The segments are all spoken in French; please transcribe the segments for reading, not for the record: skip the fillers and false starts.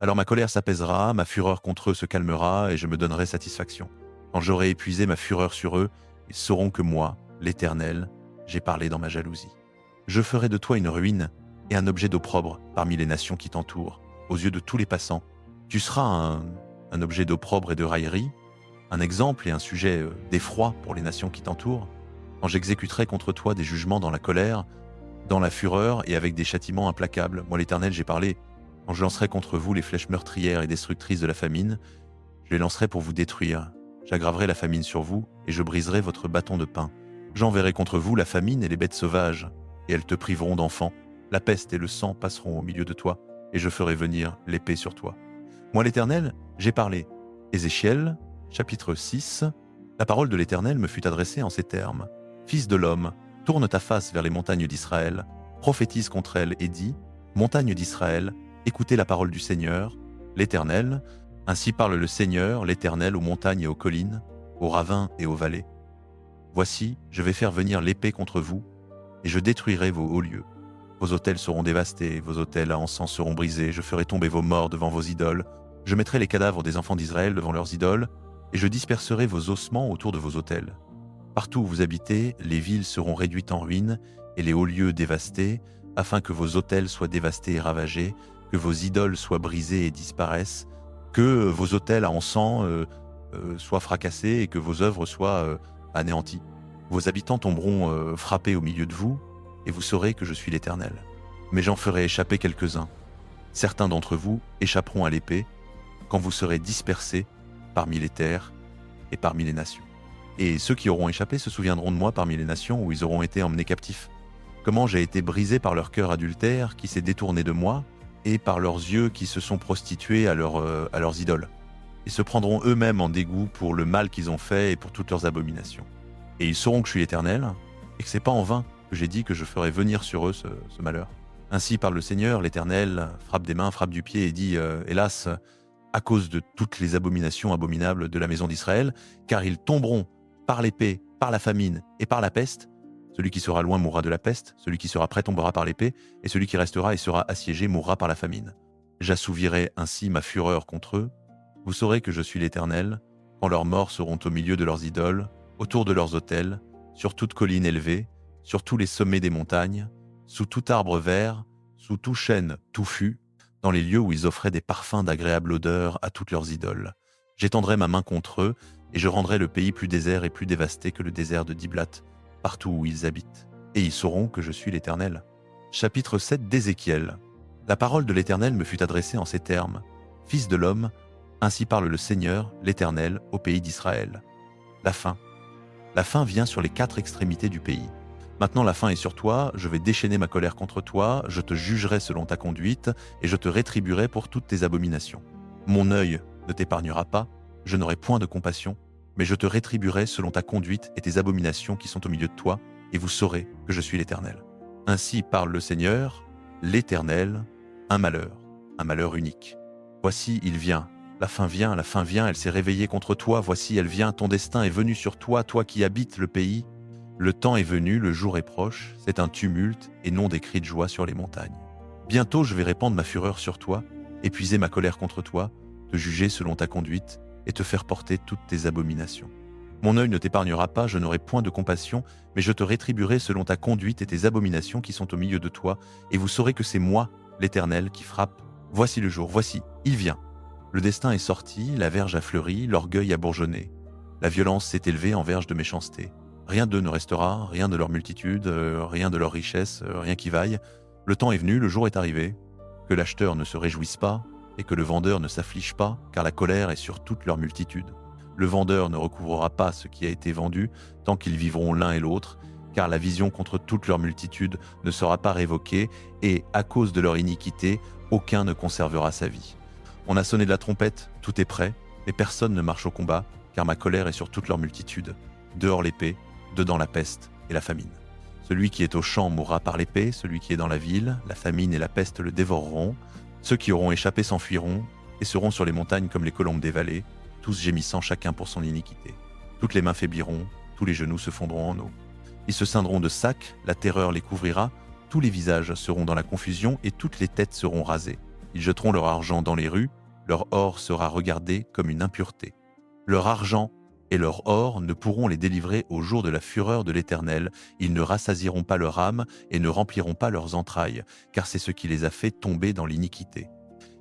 Alors ma colère s'apaisera, ma fureur contre eux se calmera, et je me donnerai satisfaction. Quand j'aurai épuisé ma fureur sur eux, ils sauront que moi, l'Éternel, j'ai parlé dans ma jalousie. Je ferai de toi une ruine et un objet d'opprobre parmi les nations qui t'entourent, aux yeux de tous les passants. Tu seras un objet d'opprobre et de raillerie, un exemple et un sujet d'effroi pour les nations qui t'entourent. Quand j'exécuterai contre toi des jugements dans la colère, dans la fureur et avec des châtiments implacables, moi l'Éternel, j'ai parlé. Quand je lancerai contre vous les flèches meurtrières et destructrices de la famine, je les lancerai pour vous détruire. J'aggraverai la famine sur vous et je briserai votre bâton de pain. J'enverrai contre vous la famine et les bêtes sauvages, et elles te priveront d'enfants. La peste et le sang passeront au milieu de toi, et je ferai venir l'épée sur toi. Moi l'Éternel, j'ai parlé. Ézéchiel, chapitre 6. La parole de l'Éternel me fut adressée en ces termes. Fils de l'homme, tourne ta face vers les montagnes d'Israël, prophétise contre elles et dis, montagnes d'Israël, écoutez la parole du Seigneur, l'Éternel. Ainsi parle le Seigneur, l'Éternel, aux montagnes et aux collines, aux ravins et aux vallées. Voici, je vais faire venir l'épée contre vous, et je détruirai vos hauts lieux. Vos autels seront dévastés, vos autels à encens seront brisés, je ferai tomber vos morts devant vos idoles, je mettrai les cadavres des enfants d'Israël devant leurs idoles, et je disperserai vos ossements autour de vos autels. Partout où vous habitez, les villes seront réduites en ruines, et les hauts lieux dévastés, afin que vos autels soient dévastés et ravagés, que vos idoles soient brisées et disparaissent, que vos autels à encens soient fracassés et que vos œuvres soient anéanties. Vos habitants tomberont frappés au milieu de vous, et vous saurez que je suis l'Éternel. Mais j'en ferai échapper quelques-uns. Certains d'entre vous échapperont à l'épée, quand vous serez dispersés parmi les terres et parmi les nations. Et ceux qui auront échappé se souviendront de moi parmi les nations où ils auront été emmenés captifs. Comment j'ai été brisé par leur cœur adultère qui s'est détourné de moi, et par leurs yeux qui se sont prostitués à leurs idoles. Ils se prendront eux-mêmes en dégoût pour le mal qu'ils ont fait et pour toutes leurs abominations. Et ils sauront que je suis l'Éternel, et que c'est pas en vain que j'ai dit que je ferai venir sur eux ce malheur. Ainsi parle le Seigneur, l'Éternel, frappe des mains, frappe du pied et dit hélas, à cause de toutes les abominations abominables de la maison d'Israël, car ils tomberont par l'épée, par la famine et par la peste. Celui qui sera loin mourra de la peste, celui qui sera près tombera par l'épée, et celui qui restera et sera assiégé mourra par la famine. J'assouvirai ainsi ma fureur contre eux. Vous saurez que je suis l'Éternel, quand leurs morts seront au milieu de leurs idoles, autour de leurs autels, sur toute colline élevée, sur tous les sommets des montagnes, sous tout arbre vert, sous tout chêne touffu, dans les lieux où ils offraient des parfums d'agréable odeur à toutes leurs idoles. J'étendrai ma main contre eux, et je rendrai le pays plus désert et plus dévasté que le désert de Diblat, partout où ils habitent, et ils sauront que je suis l'Éternel. Chapitre 7 d'Ézéchiel. La parole de l'Éternel me fut adressée en ces termes. Fils de l'homme, ainsi parle le Seigneur, l'Éternel, au pays d'Israël. La faim. La faim vient sur les 4 extrémités du pays. Maintenant la faim est sur toi, je vais déchaîner ma colère contre toi, je te jugerai selon ta conduite, et je te rétribuerai pour toutes tes abominations. Mon œil ne t'épargnera pas, je n'aurai point de compassion, mais je te rétribuerai selon ta conduite et tes abominations qui sont au milieu de toi, et vous saurez que je suis l'Éternel. Ainsi parle le Seigneur, l'Éternel, un malheur unique. Voici, il vient, la faim vient, elle s'est réveillée contre toi, voici, elle vient, ton destin est venu sur toi, toi qui habites le pays. Le temps est venu, le jour est proche, c'est un tumulte et non des cris de joie sur les montagnes. Bientôt je vais répandre ma fureur sur toi, épuiser ma colère contre toi, te juger selon ta conduite, et te faire porter toutes tes abominations. Mon œil ne t'épargnera pas, je n'aurai point de compassion, mais je te rétribuerai selon ta conduite et tes abominations qui sont au milieu de toi, et vous saurez que c'est moi, l'Éternel, qui frappe. Voici le jour, voici, il vient. Le destin est sorti, la verge a fleuri, l'orgueil a bourgeonné. La violence s'est élevée en verge de méchanceté. Rien d'eux ne restera, rien de leur multitude, rien de leur richesse, rien qui vaille. Le temps est venu, le jour est arrivé. Que l'acheteur ne se réjouisse pas, et que le vendeur ne s'afflige pas, car la colère est sur toute leur multitude. Le vendeur ne recouvrera pas ce qui a été vendu, tant qu'ils vivront l'un et l'autre, car la vision contre toute leur multitude ne sera pas révoquée, et, à cause de leur iniquité, aucun ne conservera sa vie. On a sonné de la trompette, tout est prêt, mais personne ne marche au combat, car ma colère est sur toute leur multitude. Dehors l'épée, dedans la peste et la famine. Celui qui est au champ mourra par l'épée, celui qui est dans la ville, la famine et la peste le dévoreront. Ceux qui auront échappé s'enfuiront et seront sur les montagnes comme les colombes des vallées, tous gémissant chacun pour son iniquité. Toutes les mains faibliront, tous les genoux se fondront en eau. Ils se ceindront de sacs, la terreur les couvrira, tous les visages seront dans la confusion et toutes les têtes seront rasées. Ils jeteront leur argent dans les rues, leur or sera regardé comme une impureté. Leur argent et leur or ne pourront les délivrer au jour de la fureur de l'Éternel. Ils ne rassasieront pas leur âme et ne rempliront pas leurs entrailles, car c'est ce qui les a fait tomber dans l'iniquité.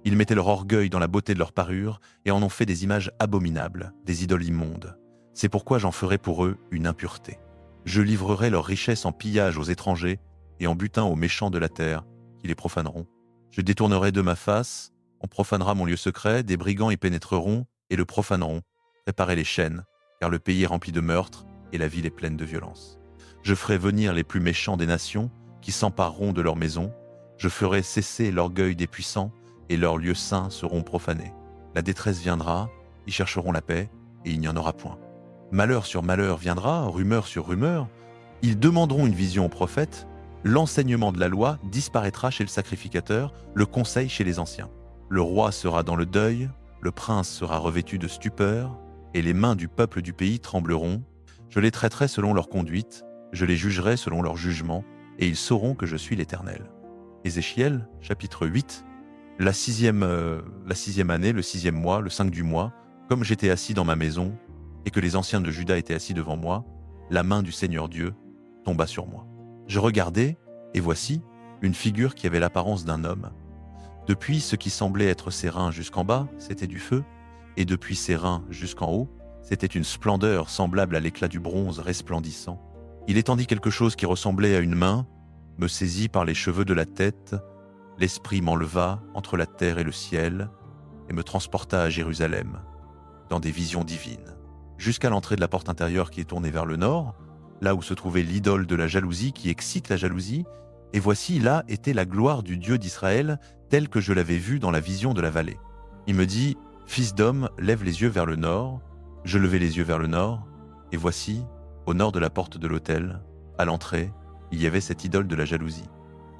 Ils mettaient leur orgueil dans la beauté de leur parure et en ont fait des images abominables, des idoles immondes. C'est pourquoi j'en ferai pour eux une impureté. Je livrerai leurs richesses en pillage aux étrangers et en butin aux méchants de la terre, qui les profaneront. Je détournerai de ma face, on profanera mon lieu secret, des brigands y pénétreront et le profaneront. Préparez les chaînes, car le pays est rempli de meurtres et la ville est pleine de violence. Je ferai venir les plus méchants des nations, qui s'empareront de leurs maisons. Je ferai cesser l'orgueil des puissants, et leurs lieux saints seront profanés. La détresse viendra, ils chercheront la paix, et il n'y en aura point. Malheur sur malheur viendra, rumeur sur rumeur. Ils demanderont une vision au prophète, l'enseignement de la loi disparaîtra chez le sacrificateur, le conseil chez les anciens. Le roi sera dans le deuil, le prince sera revêtu de stupeur, et les mains du peuple du pays trembleront. Je les traiterai selon leur conduite, je les jugerai selon leur jugement, et ils sauront que je suis l'Éternel. Ézéchiel, chapitre 8. La sixième année, le 6e mois, le 5 du mois, comme j'étais assis dans ma maison, et que les anciens de Juda étaient assis devant moi, la main du Seigneur Dieu tomba sur moi. Je regardai, et voici, une figure qui avait l'apparence d'un homme. Depuis ce qui semblait être ses reins jusqu'en bas, c'était du feu, et depuis ses reins jusqu'en haut, c'était une splendeur semblable à l'éclat du bronze resplendissant. Il étendit quelque chose qui ressemblait à une main, me saisit par les cheveux de la tête, l'esprit m'enleva entre la terre et le ciel, et me transporta à Jérusalem, dans des visions divines, jusqu'à l'entrée de la porte intérieure qui est tournée vers le nord, là où se trouvait l'idole de la jalousie qui excite la jalousie, et voici là était la gloire du Dieu d'Israël, telle que je l'avais vue dans la vision de la vallée. Il me dit, « Fils d'homme, lève les yeux vers le nord. » Je levai les yeux vers le nord, et voici, au nord de la porte de l'autel, à l'entrée, il y avait cette idole de la jalousie.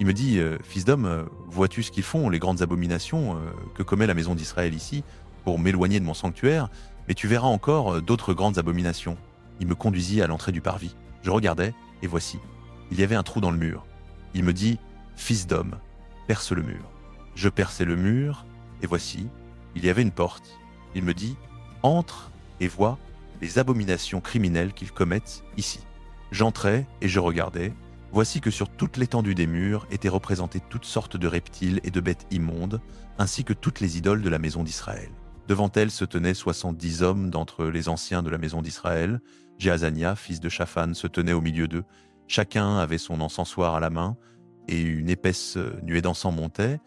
Il me dit, « Fils d'homme, vois-tu ce qu'ils font, les grandes abominations que commet la maison d'Israël ici, pour m'éloigner de mon sanctuaire, mais tu verras encore d'autres grandes abominations. » Il me conduisit à l'entrée du parvis. Je regardais, et voici, il y avait un trou dans le mur. Il me dit, « Fils d'homme, perce le mur. » Je perçai le mur, et voici, il y avait une porte. Il me dit, « Entre et vois les abominations criminelles qu'ils commettent ici. » J'entrai et je regardai. Voici que sur toute l'étendue des murs étaient représentées toutes sortes de reptiles et de bêtes immondes, ainsi que toutes les idoles de la maison d'Israël. Devant elles se tenaient 70 hommes d'entre les anciens de la maison d'Israël. Jéhazania, fils de Shaphan, se tenait au milieu d'eux. Chacun avait son encensoir à la main, et une épaisse nuée d'encens montait.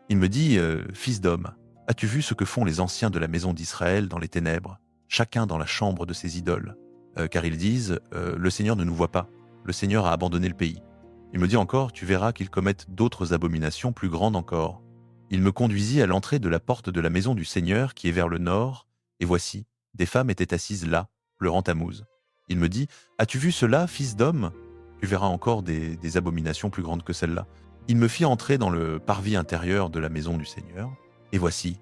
Il me dit, « Fils d'homme, as-tu vu ce que font les anciens de la maison d'Israël dans les ténèbres, chacun dans la chambre de ses idoles car ils disent, le Seigneur ne nous voit pas, le Seigneur a abandonné le pays. » Il me dit encore, « Tu verras qu'ils commettent d'autres abominations plus grandes encore. » Il me conduisit à l'entrée de la porte de la maison du Seigneur qui est vers le nord, et voici, des femmes étaient assises là, pleurant Tammuz. Il me dit, « As-tu vu cela, fils d'homme ? Tu verras encore des abominations plus grandes que celles-là. » Il me fit entrer dans le parvis intérieur de la maison du Seigneur, et voici,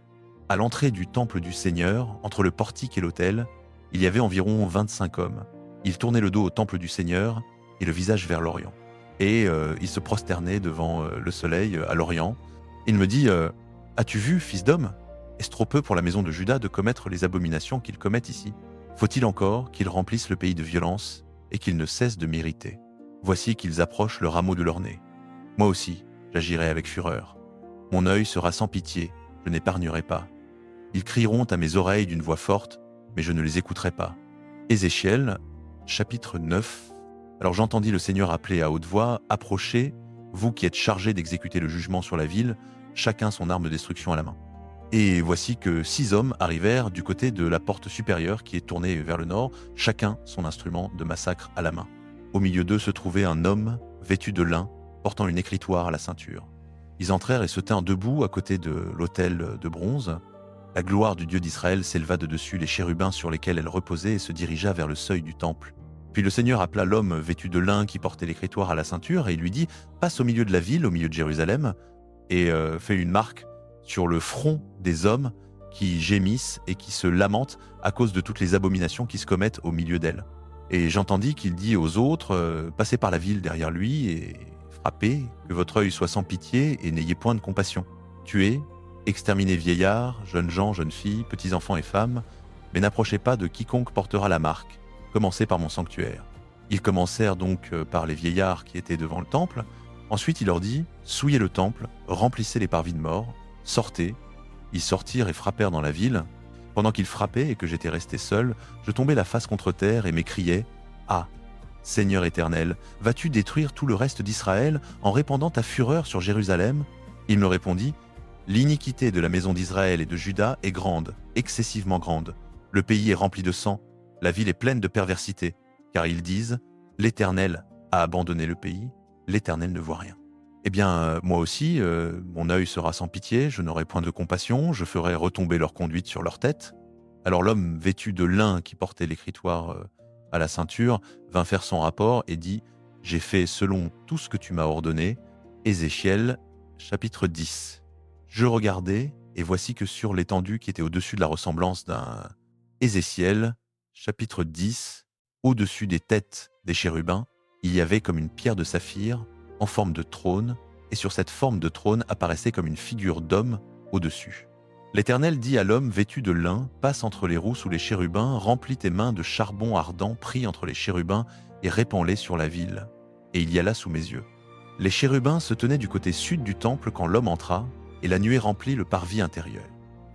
à l'entrée du temple du Seigneur, entre le portique et l'autel, il y avait environ 25 hommes. Ils tournaient le dos au temple du Seigneur et le visage vers l'Orient. Et ils se prosternaient devant le soleil à l'Orient. Il me dit, « As-tu vu, fils d'homme ? Est-ce trop peu pour la maison de Juda de commettre les abominations qu'ils commettent ici ? Faut-il encore qu'ils remplissent le pays de violence et qu'ils ne cessent de m'irriter ? Voici qu'ils approchent le rameau de leur nez. Moi aussi, j'agirai avec fureur. Mon œil sera sans pitié, je n'épargnerai pas. Ils crieront à mes oreilles d'une voix forte, mais je ne les écouterai pas. » Ézéchiel, chapitre 9. Alors j'entendis le Seigneur appeler à haute voix, « Approchez, vous qui êtes chargés d'exécuter le jugement sur la ville, chacun son arme de destruction à la main. » Et voici que 6 hommes arrivèrent du côté de la porte supérieure qui est tournée vers le nord, chacun son instrument de massacre à la main. Au milieu d'eux se trouvait un homme vêtu de lin, portant une écritoire à la ceinture. Ils entrèrent et se tinrent debout à côté de l'autel de bronze. La gloire du Dieu d'Israël s'éleva de dessus les chérubins sur lesquels elle reposait et se dirigea vers le seuil du temple. Puis le Seigneur appela l'homme vêtu de lin qui portait l'écritoire à la ceinture et il lui dit « Passe au milieu de la ville, au milieu de Jérusalem, et fais une marque sur le front des hommes qui gémissent et qui se lamentent à cause de toutes les abominations qui se commettent au milieu d'elle. » Et j'entendis qu'il dit aux autres « Passez par la ville derrière lui et frappez, que votre œil soit sans pitié et n'ayez point de compassion. Tuez, Exterminez vieillards, jeunes gens, jeunes filles, petits enfants et femmes, mais n'approchez pas de quiconque portera la marque. Commencez par mon sanctuaire. » Ils commencèrent donc par les vieillards qui étaient devant le temple. Ensuite il leur dit, souillez le temple, remplissez les parvis de mort, sortez. Ils sortirent et frappèrent dans la ville. Pendant qu'ils frappaient et que j'étais resté seul, je tombais la face contre terre et m'écriais, ah, Seigneur éternel, vas-tu détruire tout le reste d'Israël en répandant ta fureur sur Jérusalem? Il me répondit, l'iniquité de la maison d'Israël et de Juda est grande, excessivement grande. Le pays est rempli de sang, la ville est pleine de perversité, car ils disent, l'Éternel a abandonné le pays, l'Éternel ne voit rien. Eh bien, moi aussi, mon œil sera sans pitié, je n'aurai point de compassion, je ferai retomber leur conduite sur leur tête. Alors l'homme vêtu de lin qui portait l'écritoire à la ceinture vint faire son rapport et dit « J'ai fait selon tout ce que tu m'as ordonné. » Ézéchiel, chapitre 10. Je regardai, et voici que sur l'étendue qui était au-dessus de la ressemblance d'un Ézéchiel, chapitre 10, au-dessus des têtes des chérubins, il y avait comme une pierre de saphir, en forme de trône, et sur cette forme de trône apparaissait comme une figure d'homme au-dessus. L'Éternel dit à l'homme vêtu de lin, passe entre les roues sous les chérubins, remplis tes mains de charbon ardent pris entre les chérubins et répands-les sur la ville. Et il y alla sous mes yeux. Les chérubins se tenaient du côté sud du temple quand l'homme entra, et la nuée remplit le parvis intérieur.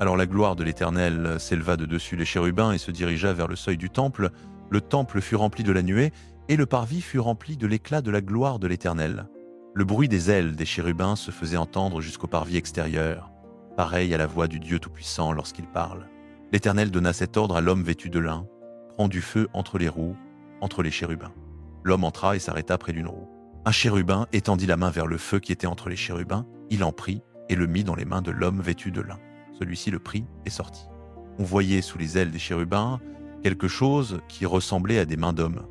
Alors la gloire de l'Éternel s'éleva de dessus les chérubins et se dirigea vers le seuil du temple. Le temple fut rempli de la nuée, et le parvis fut rempli de l'éclat de la gloire de l'Éternel. Le bruit des ailes des chérubins se faisait entendre jusqu'au parvis extérieur, pareil à la voix du Dieu Tout-Puissant lorsqu'il parle. L'Éternel donna cet ordre à l'homme vêtu de lin, « Prends du feu entre les roues, entre les chérubins. » L'homme entra et s'arrêta près d'une roue. Un chérubin étendit la main vers le feu qui était entre les chérubins, il en prit et le mit dans les mains de l'homme vêtu de lin. Celui-ci le prit et sortit. On voyait sous les ailes des chérubins quelque chose qui ressemblait à des mains d'homme.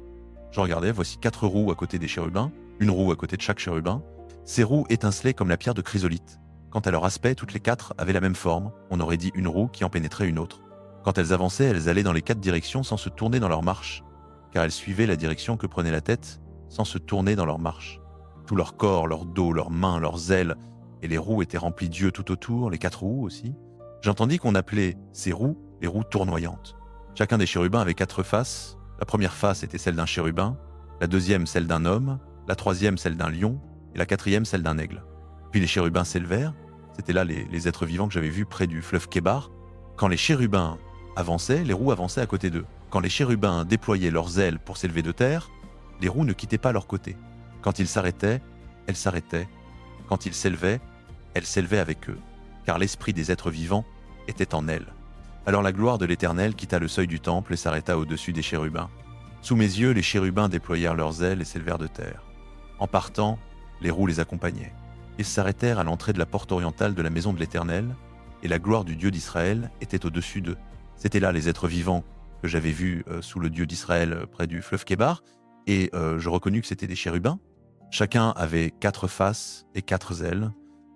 Je regardais, voici 4 roues à côté des chérubins, une roue à côté de chaque chérubin. Ces roues étincelaient comme la pierre de chrysolite. Quant à leur aspect, toutes les 4 avaient la même forme, on aurait dit une roue qui en pénétrait une autre. Quand elles avançaient, elles allaient dans les 4 directions sans se tourner dans leur marche, car elles suivaient la direction que prenait la tête, sans se tourner dans leur marche. Tout leur corps, leur dos, leurs mains, leurs ailes, et les roues étaient remplies d'yeux tout autour, les 4 roues aussi. J'entendis qu'on appelait ces roues les roues tournoyantes. Chacun des chérubins avait 4 faces. La première face était celle d'un chérubin, la deuxième celle d'un homme, la troisième celle d'un lion, et la quatrième celle d'un aigle. Puis les chérubins s'élevèrent, c'était là les êtres vivants que j'avais vus près du fleuve Kébar. Quand les chérubins avançaient, les roues avançaient à côté d'eux. Quand les chérubins déployaient leurs ailes pour s'élever de terre, les roues ne quittaient pas leur côté. Quand ils s'arrêtaient, elles s'arrêtaient. Quand ils s'élevaient, elles s'élevaient avec eux, car l'esprit des êtres vivants était en elles. Alors la gloire de l'Éternel quitta le seuil du temple et s'arrêta au-dessus des chérubins. Sous mes yeux, les chérubins déployèrent leurs ailes et s'élevèrent de terre. En partant, les roues les accompagnaient. Ils s'arrêtèrent à l'entrée de la porte orientale de la maison de l'Éternel, et la gloire du Dieu d'Israël était au-dessus d'eux. C'étaient là les êtres vivants que j'avais vus sous le Dieu d'Israël près du fleuve Kébar, et je reconnus que c'était des chérubins. Chacun avait 4 faces et 4 ailes,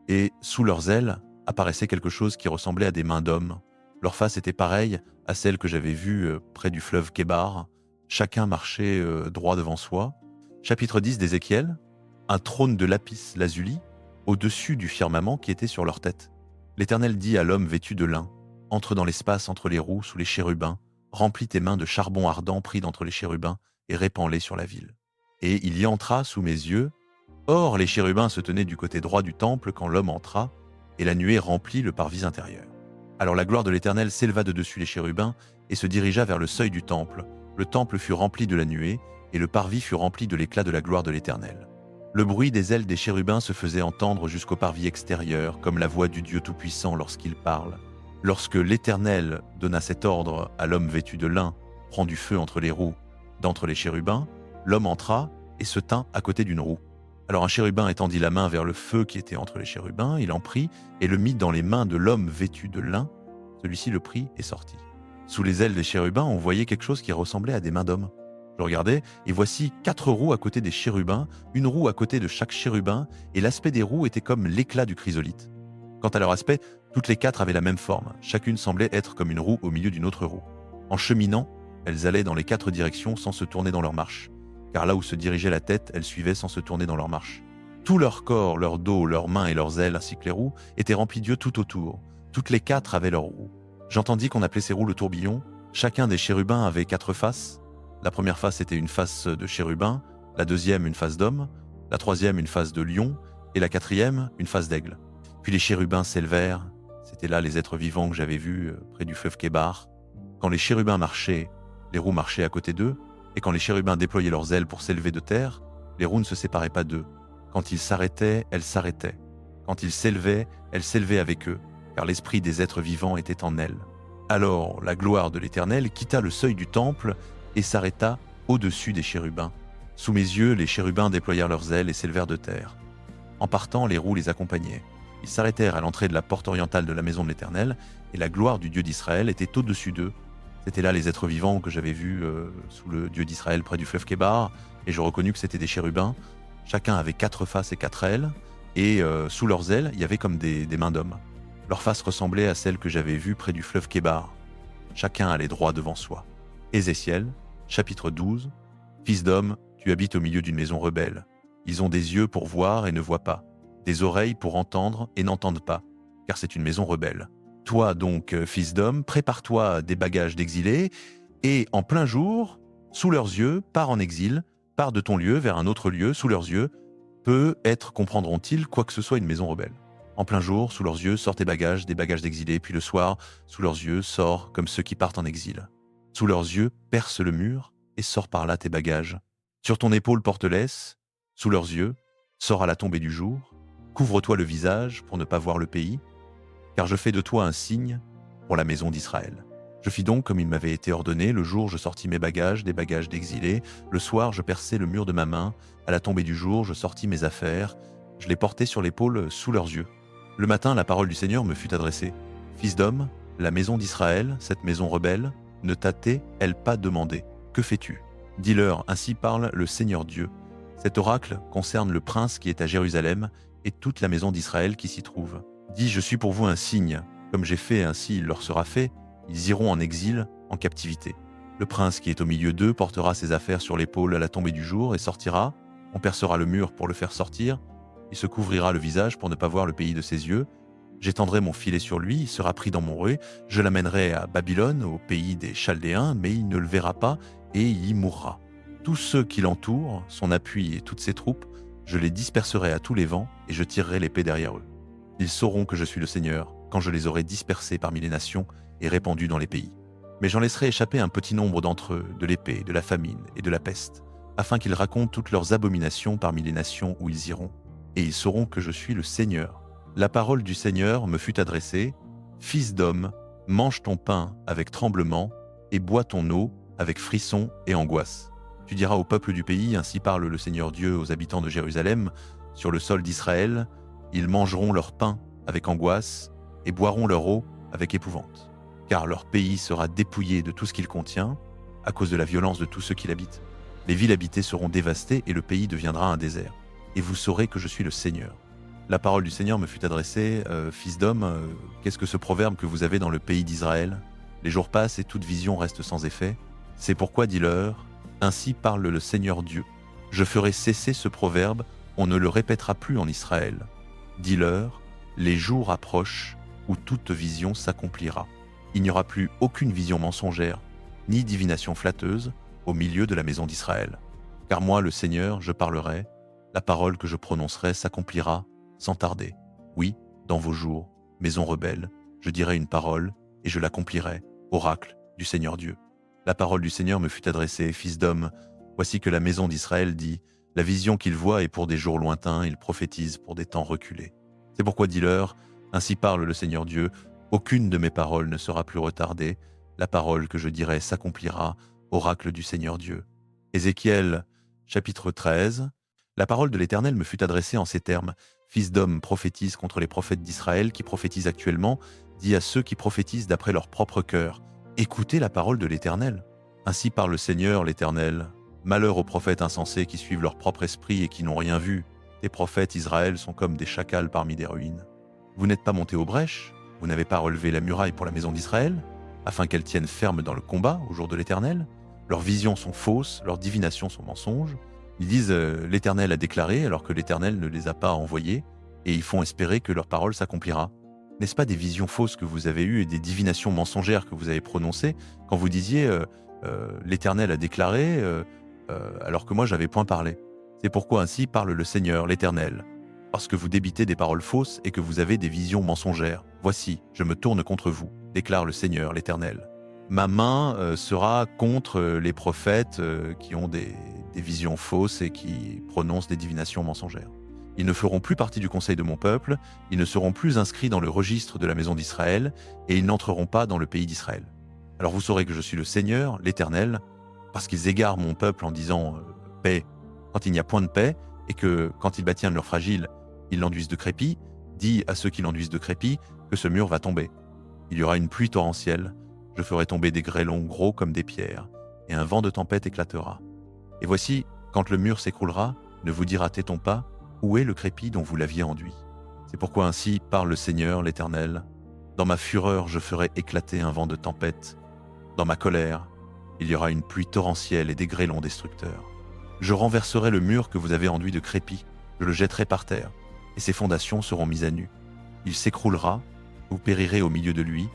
et sous leurs ailes apparaissait quelque chose qui ressemblait à des mains d'hommes. Leurs faces étaient pareilles à celles que j'avais vues près du fleuve Kébar. Chacun marchait droit devant soi. Chapitre 10 d'Ézéchiel, un trône de lapis lazuli au-dessus du firmament qui était sur leur tête. L'Éternel dit à l'homme vêtu de lin, « Entre dans l'espace entre les roues sous les chérubins, remplis tes mains de charbon ardent pris d'entre les chérubins et répands-les sur la ville. » Et il y entra sous mes yeux. Or les chérubins se tenaient du côté droit du temple quand l'homme entra, et la nuée remplit le parvis intérieur. Alors la gloire de l'Éternel s'éleva de dessus les chérubins et se dirigea vers le seuil du temple. Le temple fut rempli de la nuée, et le parvis fut rempli de l'éclat de la gloire de l'Éternel. Le bruit des ailes des chérubins se faisait entendre jusqu'au parvis extérieur, comme la voix du Dieu Tout-Puissant lorsqu'il parle. Lorsque l'Éternel donna cet ordre à l'homme vêtu de lin, « Prends du feu entre les roues, d'entre les chérubins », l'homme entra et se tint à côté d'une roue. Alors un chérubin étendit la main vers le feu qui était entre les chérubins, il en prit et le mit dans les mains de l'homme vêtu de lin. Celui-ci le prit et sortit. Sous les ailes des chérubins, on voyait quelque chose qui ressemblait à des mains d'homme. Je regardais, et voici 4 roues à côté des chérubins, une roue à côté de chaque chérubin, et l'aspect des roues était comme l'éclat du chrysolite. Quant à leur aspect, toutes les 4 avaient la même forme, chacune semblait être comme une roue au milieu d'une autre roue. En cheminant, elles allaient dans les 4 directions sans se tourner dans leur marche, car là où se dirigeait la tête, elles suivaient sans se tourner dans leur marche. Tout leur corps, leur dos, leurs mains et leurs ailes, ainsi que les roues, étaient remplis d'yeux tout autour. Toutes les 4 avaient leurs roues. J'entendis qu'on appelait ces roues le tourbillon. Chacun des chérubins avait 4 faces. La première face était une face de chérubin, la deuxième une face d'homme, la troisième une face de lion, et la quatrième une face d'aigle. Puis les chérubins s'élevèrent. C'étaient là les êtres vivants que j'avais vus près du fleuve Kébar. Quand les chérubins marchaient, les roues marchaient à côté d'eux, et quand les chérubins déployaient leurs ailes pour s'élever de terre, les roues ne se séparaient pas d'eux. Quand ils s'arrêtaient, elles s'arrêtaient. Quand ils s'élevaient, elles s'élevaient avec eux, car l'esprit des êtres vivants était en elles. Alors la gloire de l'Éternel quitta le seuil du temple et s'arrêta au-dessus des chérubins. Sous mes yeux, les chérubins déployèrent leurs ailes et s'élevèrent de terre. En partant, les roues les accompagnaient. Ils s'arrêtèrent à l'entrée de la porte orientale de la maison de l'Éternel, et la gloire du Dieu d'Israël était au-dessus d'eux. C'étaient là les êtres vivants que j'avais vus sous le Dieu d'Israël près du fleuve Kébar, et je reconnus que c'était des chérubins. Chacun avait 4 faces et 4 ailes, et sous leurs ailes, il y avait comme des mains d'hommes. Leurs faces ressemblaient à celles que j'avais vues près du fleuve Kébar. Chacun allait droit devant soi. Ézéchiel, chapitre 12. Fils d'homme, tu habites au milieu d'une maison rebelle. Ils ont des yeux pour voir et ne voient pas, des oreilles pour entendre et n'entendent pas, car c'est une maison rebelle. Toi donc, fils d'homme, prépare-toi des bagages d'exilés, et en plein jour, sous leurs yeux, pars en exil, pars de ton lieu vers un autre lieu, sous leurs yeux, peut-être comprendront-ils quoi que ce soit une maison rebelle. En plein jour, sous leurs yeux, sors tes bagages, des bagages d'exilés, puis le soir, sous leurs yeux, sors comme ceux qui partent en exil. Sous leurs yeux, perce le mur, et sors par là tes bagages. Sur ton épaule porte-laisse, sous leurs yeux, sors à la tombée du jour, couvre-toi le visage pour ne pas voir le pays, car je fais de toi un signe pour la maison d'Israël. Je fis donc comme il m'avait été ordonné, le jour je sortis mes bagages, des bagages d'exilés, le soir je perçai le mur de ma main, à la tombée du jour je sortis mes affaires, je les portai sur l'épaule sous leurs yeux. Le matin, la parole du Seigneur me fut adressée. Fils d'homme, la maison d'Israël, cette maison rebelle, ne t'a-t-elle pas demandé? Que fais-tu? Dis-leur, ainsi parle le Seigneur Dieu. Cet oracle concerne le prince qui est à Jérusalem et toute la maison d'Israël qui s'y trouve. Dis, je suis pour vous un signe. Comme j'ai fait, ainsi il leur sera fait. Ils iront en exil, en captivité. Le prince qui est au milieu d'eux portera ses affaires sur l'épaule à la tombée du jour et sortira. On percera le mur pour le faire sortir. Il se couvrira le visage pour ne pas voir le pays de ses yeux. J'étendrai mon filet sur lui, il sera pris dans mon rouet. Je l'amènerai à Babylone, au pays des Chaldéens, mais il ne le verra pas et il y mourra. Tous ceux qui l'entourent, son appui et toutes ses troupes, je les disperserai à tous les vents et je tirerai l'épée derrière eux. Ils sauront que je suis le Seigneur quand je les aurai dispersés parmi les nations et répandus dans les pays. Mais j'en laisserai échapper un petit nombre d'entre eux, de l'épée, de la famine et de la peste, afin qu'ils racontent toutes leurs abominations parmi les nations où ils iront. Et ils sauront que je suis le Seigneur. La parole du Seigneur me fut adressée. Fils d'homme, mange ton pain avec tremblement et bois ton eau avec frisson et angoisse. Tu diras au peuple du pays, ainsi parle le Seigneur Dieu aux habitants de Jérusalem, sur le sol d'Israël, ils mangeront leur pain avec angoisse et boiront leur eau avec épouvante. Car leur pays sera dépouillé de tout ce qu'il contient, à cause de la violence de tous ceux qui l'habitent. Les villes habitées seront dévastées et le pays deviendra un désert. Et vous saurez que je suis le Seigneur. La parole du Seigneur me fut adressée, fils d'homme, qu'est-ce que ce proverbe que vous avez dans le pays d'Israël? Les jours passent et toute vision reste sans effet. C'est pourquoi dis-leur, ainsi parle le Seigneur Dieu. Je ferai cesser ce proverbe, on ne le répétera plus en Israël. Dis-leur, les jours approchent où toute vision s'accomplira. Il n'y aura plus aucune vision mensongère, ni divination flatteuse au milieu de la maison d'Israël. Car moi, le Seigneur, je parlerai, la parole que je prononcerai s'accomplira sans tarder. Oui, dans vos jours, maison rebelle, je dirai une parole et je l'accomplirai, oracle du Seigneur Dieu. La parole du Seigneur me fut adressée, fils d'homme, voici que la maison d'Israël dit, la vision qu'il voit est pour des jours lointains, il prophétise pour des temps reculés. C'est pourquoi dis-leur, ainsi parle le Seigneur Dieu, aucune de mes paroles ne sera plus retardée, la parole que je dirai s'accomplira, oracle du Seigneur Dieu. Ézéchiel, chapitre 13. La parole de l'Éternel me fut adressée en ces termes. Fils d'homme, prophétise contre les prophètes d'Israël qui prophétisent actuellement, dis à ceux qui prophétisent d'après leur propre cœur. Écoutez la parole de l'Éternel. Ainsi parle le Seigneur, l'Éternel. Malheur aux prophètes insensés qui suivent leur propre esprit et qui n'ont rien vu. Les prophètes Israël sont comme des chacals parmi des ruines. Vous n'êtes pas montés aux brèches, vous n'avez pas relevé la muraille pour la maison d'Israël, afin qu'elle tienne ferme dans le combat au jour de l'Éternel. Leurs visions sont fausses, leurs divinations sont mensonges. Ils disent l'Éternel a déclaré alors que l'Éternel ne les a pas envoyés et ils font espérer que leur parole s'accomplira. N'est-ce pas des visions fausses que vous avez eues et des divinations mensongères que vous avez prononcées quand vous disiez l'Éternel a déclaré alors que moi j'avais point parlé. C'est pourquoi ainsi parle le Seigneur, l'Éternel. Parce que vous débitez des paroles fausses et que vous avez des visions mensongères. Voici, je me tourne contre vous, déclare le Seigneur, l'Éternel. Ma main sera contre les prophètes qui ont des visions fausses et qui prononcent des divinations mensongères. Ils ne feront plus partie du conseil de mon peuple, ils ne seront plus inscrits dans le registre de la maison d'Israël, et ils n'entreront pas dans le pays d'Israël. Alors vous saurez que je suis le Seigneur, l'Éternel, parce qu'ils égarent mon peuple en disant paix quand il n'y a point de paix, et que quand ils bâtissent leur fragile, ils l'enduisent de crépi, dis à ceux qui l'enduisent de crépi que ce mur va tomber. Il y aura une pluie torrentielle, je ferai tomber des grêlons gros comme des pierres, et un vent de tempête éclatera. Et voici, quand le mur s'écroulera, ne vous dira-t-on pas, où est le crépi dont vous l'aviez enduit? C'est pourquoi ainsi parle le Seigneur, l'Éternel. Dans ma fureur, je ferai éclater un vent de tempête. Dans ma colère, il y aura une pluie torrentielle et des grêlons destructeurs. Je renverserai le mur que vous avez enduit de crépi, je le jetterai par terre, et ses fondations seront mises à nu. Il s'écroulera, vous périrez au milieu de lui,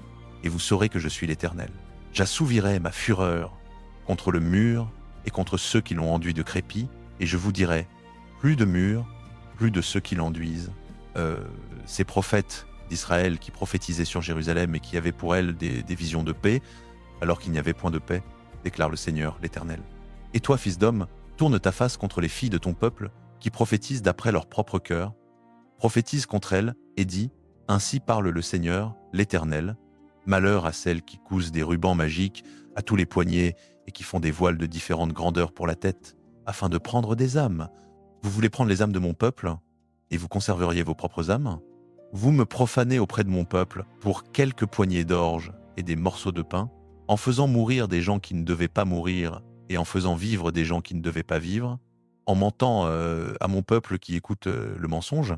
et vous saurez que je suis l'Éternel. J'assouvirai ma fureur contre le mur et contre ceux qui l'ont enduit de crépi, et je vous dirai, plus de mur, plus de ceux qui l'enduisent. Ces prophètes d'Israël qui prophétisaient sur Jérusalem et qui avaient pour elles des visions de paix, alors qu'il n'y avait point de paix, déclare le Seigneur, l'Éternel. Et toi, fils d'homme, tourne ta face contre les filles de ton peuple qui prophétisent d'après leur propre cœur, prophétise contre elles et dis, ainsi parle le Seigneur, l'Éternel, malheur à celles qui cousent des rubans magiques à tous les poignets et qui font des voiles de différentes grandeurs pour la tête, afin de prendre des âmes. Vous voulez prendre les âmes de mon peuple, et vous conserveriez vos propres âmes? Vous me profanez auprès de mon peuple pour quelques poignées d'orge et des morceaux de pain, en faisant mourir des gens qui ne devaient pas mourir et en faisant vivre des gens qui ne devaient pas vivre, en mentant à mon peuple qui écoute le mensonge.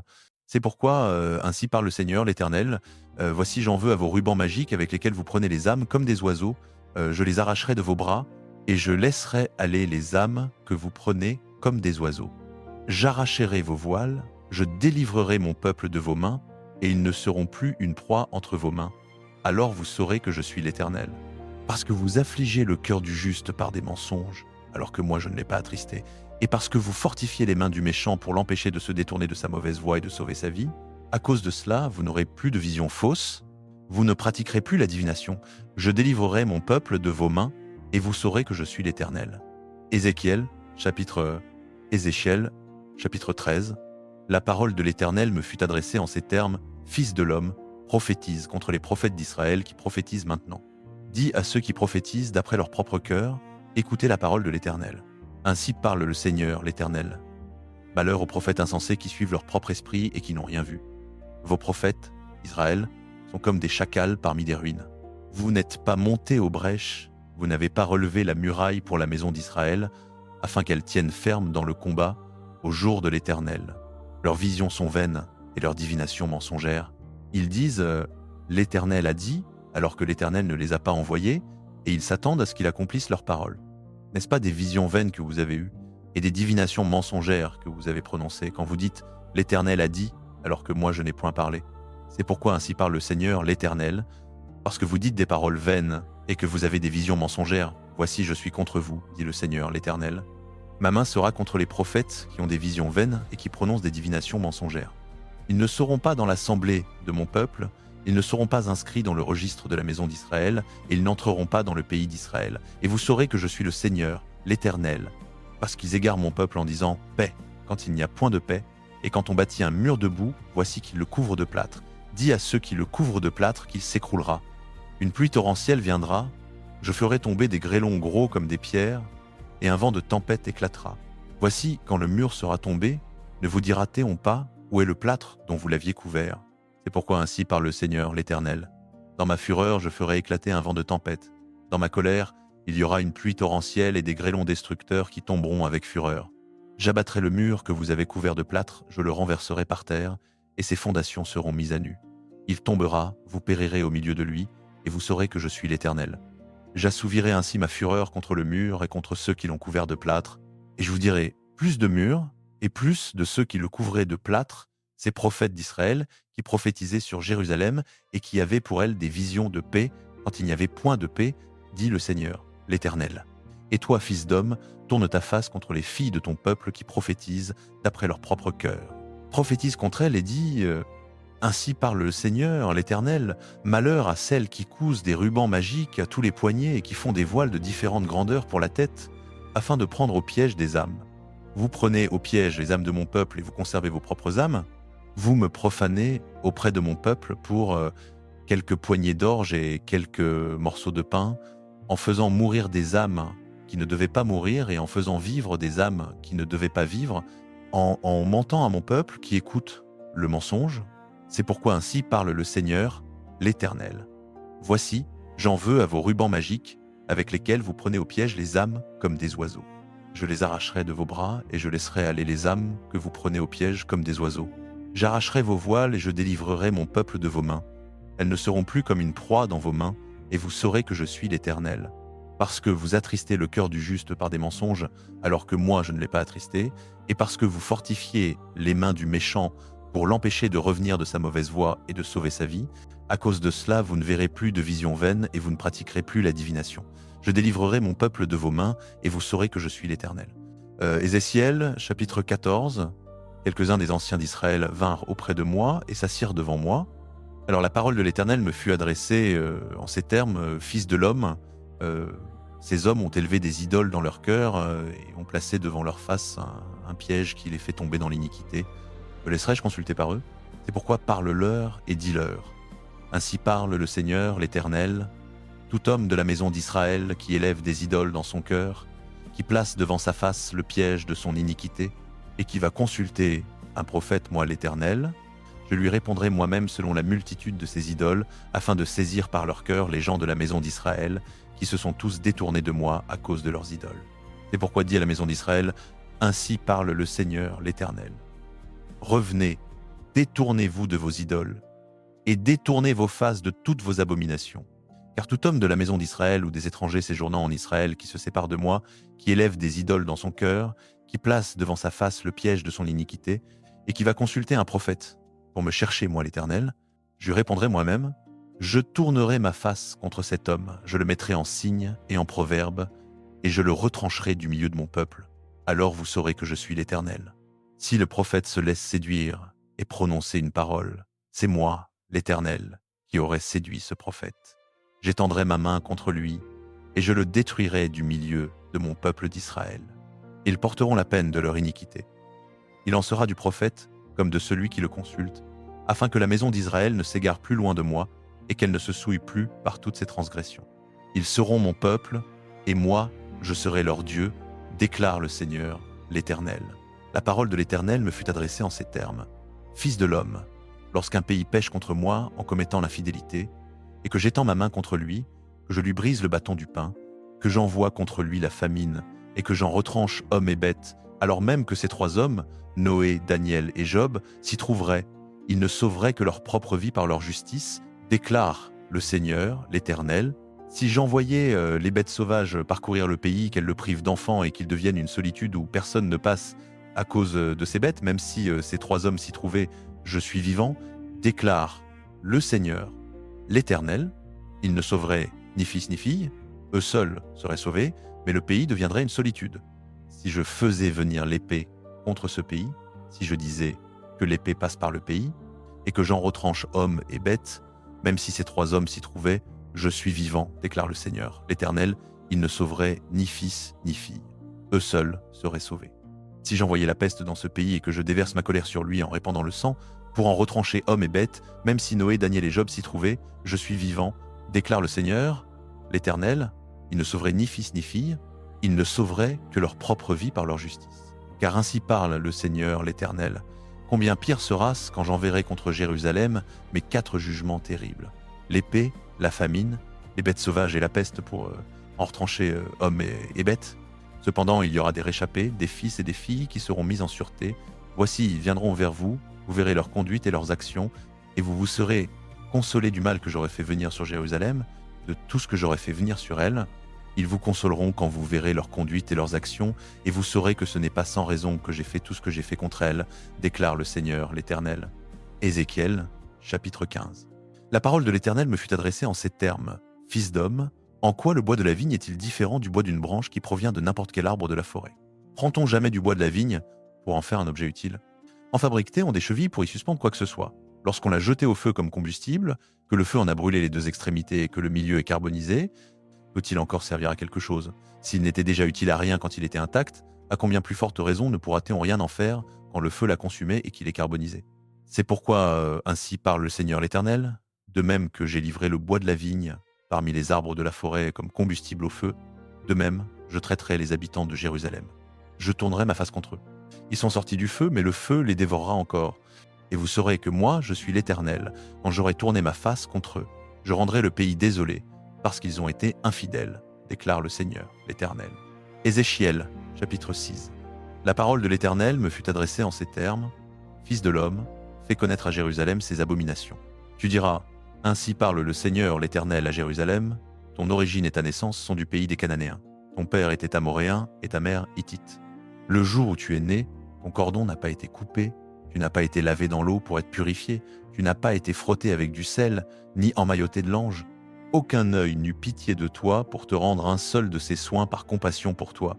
C'est pourquoi, ainsi parle le Seigneur, l'Éternel, voici j'en veux à vos rubans magiques avec lesquels vous prenez les âmes comme des oiseaux, je les arracherai de vos bras, et je laisserai aller les âmes que vous prenez comme des oiseaux. J'arracherai vos voiles, je délivrerai mon peuple de vos mains, et ils ne seront plus une proie entre vos mains. Alors vous saurez que je suis l'Éternel. Parce que vous affligez le cœur du juste par des mensonges, alors que moi je ne l'ai pas attristé, et parce que vous fortifiez les mains du méchant pour l'empêcher de se détourner de sa mauvaise voie et de sauver sa vie, à cause de cela, vous n'aurez plus de visions fausses, vous ne pratiquerez plus la divination, je délivrerai mon peuple de vos mains, et vous saurez que je suis l'Éternel. Ézéchiel, chapitre 13, la parole de l'Éternel me fut adressée en ces termes, « Fils de l'homme, prophétise contre les prophètes d'Israël qui prophétisent maintenant. Dis à ceux qui prophétisent d'après leur propre cœur, écoutez la parole de l'Éternel. Ainsi parle le Seigneur, l'Éternel. Malheur aux prophètes insensés qui suivent leur propre esprit et qui n'ont rien vu. Vos prophètes, Israël, sont comme des chacals parmi des ruines. Vous n'êtes pas montés aux brèches, vous n'avez pas relevé la muraille pour la maison d'Israël, afin qu'elle tienne ferme dans le combat au jour de l'Éternel. Leurs visions sont vaines et leurs divinations mensongères. Ils disent l'Éternel a dit, alors que l'Éternel ne les a pas envoyés, et ils s'attendent à ce qu'il accomplisse leurs paroles. N'est-ce pas des visions vaines que vous avez eues, et des divinations mensongères que vous avez prononcées quand vous dites « l'Éternel a dit », alors que moi je n'ai point parlé? C'est pourquoi ainsi parle le Seigneur, l'Éternel, parce que vous dites des paroles vaines, et que vous avez des visions mensongères. Voici, je suis contre vous, dit le Seigneur, l'Éternel. Ma main sera contre les prophètes qui ont des visions vaines et qui prononcent des divinations mensongères. Ils ne seront pas dans l'assemblée de mon peuple, ils ne seront pas inscrits dans le registre de la maison d'Israël, et ils n'entreront pas dans le pays d'Israël. Et vous saurez que je suis le Seigneur, l'Éternel, parce qu'ils égarent mon peuple en disant « paix » quand il n'y a point de paix, et quand on bâtit un mur de boue, voici qu'il le couvre de plâtre. Dis à ceux qui le couvrent de plâtre qu'il s'écroulera. Une pluie torrentielle viendra, je ferai tomber des grêlons gros comme des pierres, et un vent de tempête éclatera. Voici, quand le mur sera tombé, ne vous dira-t-on pas où est le plâtre dont vous l'aviez couvert? C'est pourquoi ainsi parle le Seigneur, l'Éternel. Dans ma fureur, je ferai éclater un vent de tempête. Dans ma colère, il y aura une pluie torrentielle et des grêlons destructeurs qui tomberont avec fureur. J'abattrai le mur que vous avez couvert de plâtre, je le renverserai par terre, et ses fondations seront mises à nu. Il tombera, vous périrez au milieu de lui, et vous saurez que je suis l'Éternel. J'assouvirai ainsi ma fureur contre le mur et contre ceux qui l'ont couvert de plâtre, et je vous dirai plus de murs et plus de ceux qui le couvraient de plâtre, ces prophètes d'Israël qui prophétisaient sur Jérusalem et qui avaient pour elle des visions de paix quand il n'y avait point de paix, dit le Seigneur, l'Éternel. Et toi, fils d'homme, tourne ta face contre les filles de ton peuple qui prophétisent d'après leur propre cœur. Prophétise contre elles et dis ainsi parle le Seigneur, l'Éternel, malheur à celles qui cousent des rubans magiques à tous les poignets et qui font des voiles de différentes grandeurs pour la tête, afin de prendre au piège des âmes. Vous prenez au piège les âmes de mon peuple et vous conservez vos propres âmes. Vous me profanez auprès de mon peuple pour quelques poignées d'orge et quelques morceaux de pain, en faisant mourir des âmes qui ne devaient pas mourir et en faisant vivre des âmes qui ne devaient pas vivre, en mentant à mon peuple qui écoute le mensonge. C'est pourquoi ainsi parle le Seigneur, l'Éternel. Voici, j'en veux à vos rubans magiques, avec lesquels vous prenez au piège les âmes comme des oiseaux. Je les arracherai de vos bras, et je laisserai aller les âmes que vous prenez au piège comme des oiseaux. J'arracherai vos voiles, et je délivrerai mon peuple de vos mains. Elles ne seront plus comme une proie dans vos mains, et vous saurez que je suis l'Éternel. Parce que vous attristez le cœur du juste par des mensonges, alors que moi je ne l'ai pas attristé, et parce que vous fortifiez les mains du méchant pour l'empêcher de revenir de sa mauvaise voie et de sauver sa vie, à cause de cela, vous ne verrez plus de visions vaines et vous ne pratiquerez plus la divination. Je délivrerai mon peuple de vos mains et vous saurez que je suis l'Éternel. Ézéchiel, chapitre 14. Quelques-uns des anciens d'Israël vinrent auprès de moi et s'assirent devant moi. Alors la parole de l'Éternel me fut adressée en ces termes, fils de l'homme, ces hommes ont élevé des idoles dans leur cœur et ont placé devant leur face un piège qui les fait tomber dans l'iniquité. Me laisserai-je consulter par eux? C'est pourquoi parle-leur et dis-leur. Ainsi parle le Seigneur, l'Éternel, tout homme de la maison d'Israël qui élève des idoles dans son cœur, qui place devant sa face le piège de son iniquité, et qui va consulter un prophète, moi l'Éternel, je lui répondrai moi-même selon la multitude de ces idoles, afin de saisir par leur cœur les gens de la maison d'Israël, qui se sont tous détournés de moi à cause de leurs idoles. C'est pourquoi dit à la maison d'Israël, ainsi parle le Seigneur, l'Éternel. Revenez, détournez-vous de vos idoles, et détournez vos faces de toutes vos abominations. Car tout homme de la maison d'Israël ou des étrangers séjournant en Israël qui se sépare de moi, qui élève des idoles dans son cœur, qui place devant sa face le piège de son iniquité, et qui va consulter un prophète pour me chercher, moi l'Éternel, je lui répondrai moi-même, je tournerai ma face contre cet homme, je le mettrai en signe et en proverbe, et je le retrancherai du milieu de mon peuple. Alors vous saurez que je suis l'Éternel. Si le prophète se laisse séduire et prononcer une parole, c'est moi, l'Éternel, qui aurais séduit ce prophète. J'étendrai ma main contre lui, et je le détruirai du milieu de mon peuple d'Israël. Ils porteront la peine de leur iniquité. Il en sera du prophète comme de celui qui le consulte, afin que la maison d'Israël ne s'égare plus loin de moi et qu'elle ne se souille plus par toutes ses transgressions. Ils seront mon peuple, et moi, je serai leur Dieu, déclare le Seigneur, l'Éternel. La parole de l'Éternel me fut adressée en ces termes. Fils de l'homme, lorsqu'un pays pêche contre moi en commettant l'infidélité, et que j'étends ma main contre lui, que je lui brise le bâton du pain, que j'envoie contre lui la famine, et que j'en retranche hommes et bêtes, alors même que ces trois hommes, Noé, Daniel et Job, s'y trouveraient, ils ne sauveraient que leur propre vie par leur justice, déclare le Seigneur, l'Éternel. Si j'envoyais les bêtes sauvages parcourir le pays, qu'elles le privent d'enfants et qu'ils deviennent une solitude où personne ne passe à cause de ces bêtes, même si ces trois hommes s'y trouvaient, je suis vivant, déclare le Seigneur, l'Éternel, ils ne sauveraient ni fils ni fille, eux seuls seraient sauvés, mais le pays deviendrait une solitude. Si je faisais venir l'épée contre ce pays, si je disais que l'épée passe par le pays, et que j'en retranche hommes et bêtes, même si ces trois hommes s'y trouvaient, je suis vivant, déclare le Seigneur, l'Éternel, ils ne sauveraient ni fils ni fille, eux seuls seraient sauvés. Si j'envoyais la peste dans ce pays et que je déverse ma colère sur lui en répandant le sang, pour en retrancher hommes et bêtes, même si Noé, Daniel et Job s'y trouvaient, je suis vivant, déclare le Seigneur, l'Éternel, ils ne sauveraient ni fils ni fille, ils ne sauveraient que leur propre vie par leur justice. Car ainsi parle le Seigneur, l'Éternel, combien pire sera-ce quand j'enverrai contre Jérusalem mes 4 jugements terribles, l'épée, la famine, les bêtes sauvages et la peste pour en retrancher hommes et bêtes. Cependant, il y aura des réchappés, des fils et des filles qui seront mis en sûreté. Voici, ils viendront vers vous, vous verrez leur conduite et leurs actions, et vous vous serez consolés du mal que j'aurais fait venir sur Jérusalem, de tout ce que j'aurais fait venir sur elle. Ils vous consoleront quand vous verrez leur conduite et leurs actions, et vous saurez que ce n'est pas sans raison que j'ai fait tout ce que j'ai fait contre elles, déclare le Seigneur, l'Éternel. Ézéchiel, chapitre 15. La parole de l'Éternel me fut adressée en ces termes. Fils d'homme, en quoi le bois de la vigne est-il différent du bois d'une branche qui provient de n'importe quel arbre de la forêt? Prend-on jamais du bois de la vigne pour en faire un objet utile? En fabrique-t-on des chevilles pour y suspendre quoi que ce soit? Lorsqu'on l'a jeté au feu comme combustible, que le feu en a brûlé les deux extrémités et que le milieu est carbonisé, peut-il encore servir à quelque chose? S'il n'était déjà utile à rien quand il était intact, à combien plus forte raison ne pourra-t-on rien en faire quand le feu l'a consumé et qu'il est carbonisé? C'est pourquoi ainsi parle le Seigneur l'Éternel, de même que j'ai livré le bois de la vigne parmi les arbres de la forêt comme combustible au feu, de même je traiterai les habitants de Jérusalem. Je tournerai ma face contre eux. Ils sont sortis du feu, mais le feu les dévorera encore. Et vous saurez que moi, je suis l'Éternel, quand j'aurai tourné ma face contre eux. Je rendrai le pays désolé, parce qu'ils ont été infidèles, déclare le Seigneur, l'Éternel. Ézéchiel, chapitre 6. La parole de l'Éternel me fut adressée en ces termes. Fils de l'homme, fais connaître à Jérusalem ses abominations. Tu diras, ainsi parle le Seigneur, l'Éternel à Jérusalem, ton origine et ta naissance sont du pays des Cananéens. Ton père était amoréen et ta mère hittite. Le jour où tu es né, ton cordon n'a pas été coupé, tu n'as pas été lavé dans l'eau pour être purifié, tu n'as pas été frotté avec du sel, ni emmailloté de l'ange. Aucun œil n'eut pitié de toi pour te rendre un seul de ses soins par compassion pour toi.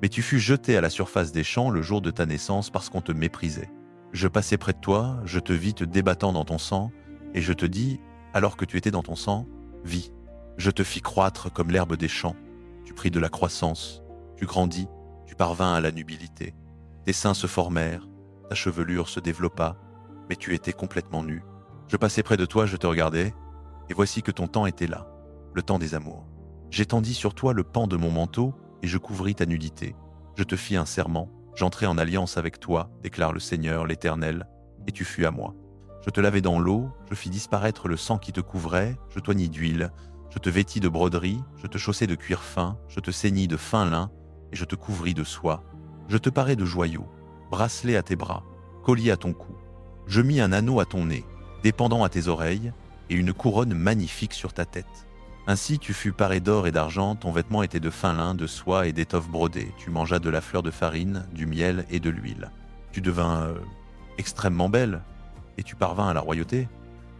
Mais tu fus jeté à la surface des champs le jour de ta naissance parce qu'on te méprisait. Je passai près de toi, je te vis te débattant dans ton sang, et je te dis, alors que tu étais dans ton sang, vis. Je te fis croître comme l'herbe des champs. Tu pris de la croissance, tu grandis, tu parvins à la nubilité. Tes seins se formèrent, ta chevelure se développa, mais tu étais complètement nu. Je passai près de toi, je te regardais, et voici que ton temps était là, le temps des amours. J'étendis sur toi le pan de mon manteau, et je couvris ta nudité. Je te fis un serment, j'entrai en alliance avec toi, déclare le Seigneur, l'Éternel, et tu fus à moi. Je te lavai dans l'eau, je fis disparaître le sang qui te couvrait, je t'oignis d'huile, je te vêtis de broderie, je te chaussai de cuir fin, je te ceignis de fin lin, et je te couvris de soie. Je te parai de joyaux, bracelet à tes bras, collier à ton cou. Je mis un anneau à ton nez, des pendants à tes oreilles, et une couronne magnifique sur ta tête. Ainsi tu fus paré d'or et d'argent, ton vêtement était de fin lin, de soie et d'étoffe brodée. Tu mangeas de la fleur de farine, du miel et de l'huile. Tu devins extrêmement belle, et tu parvins à la royauté.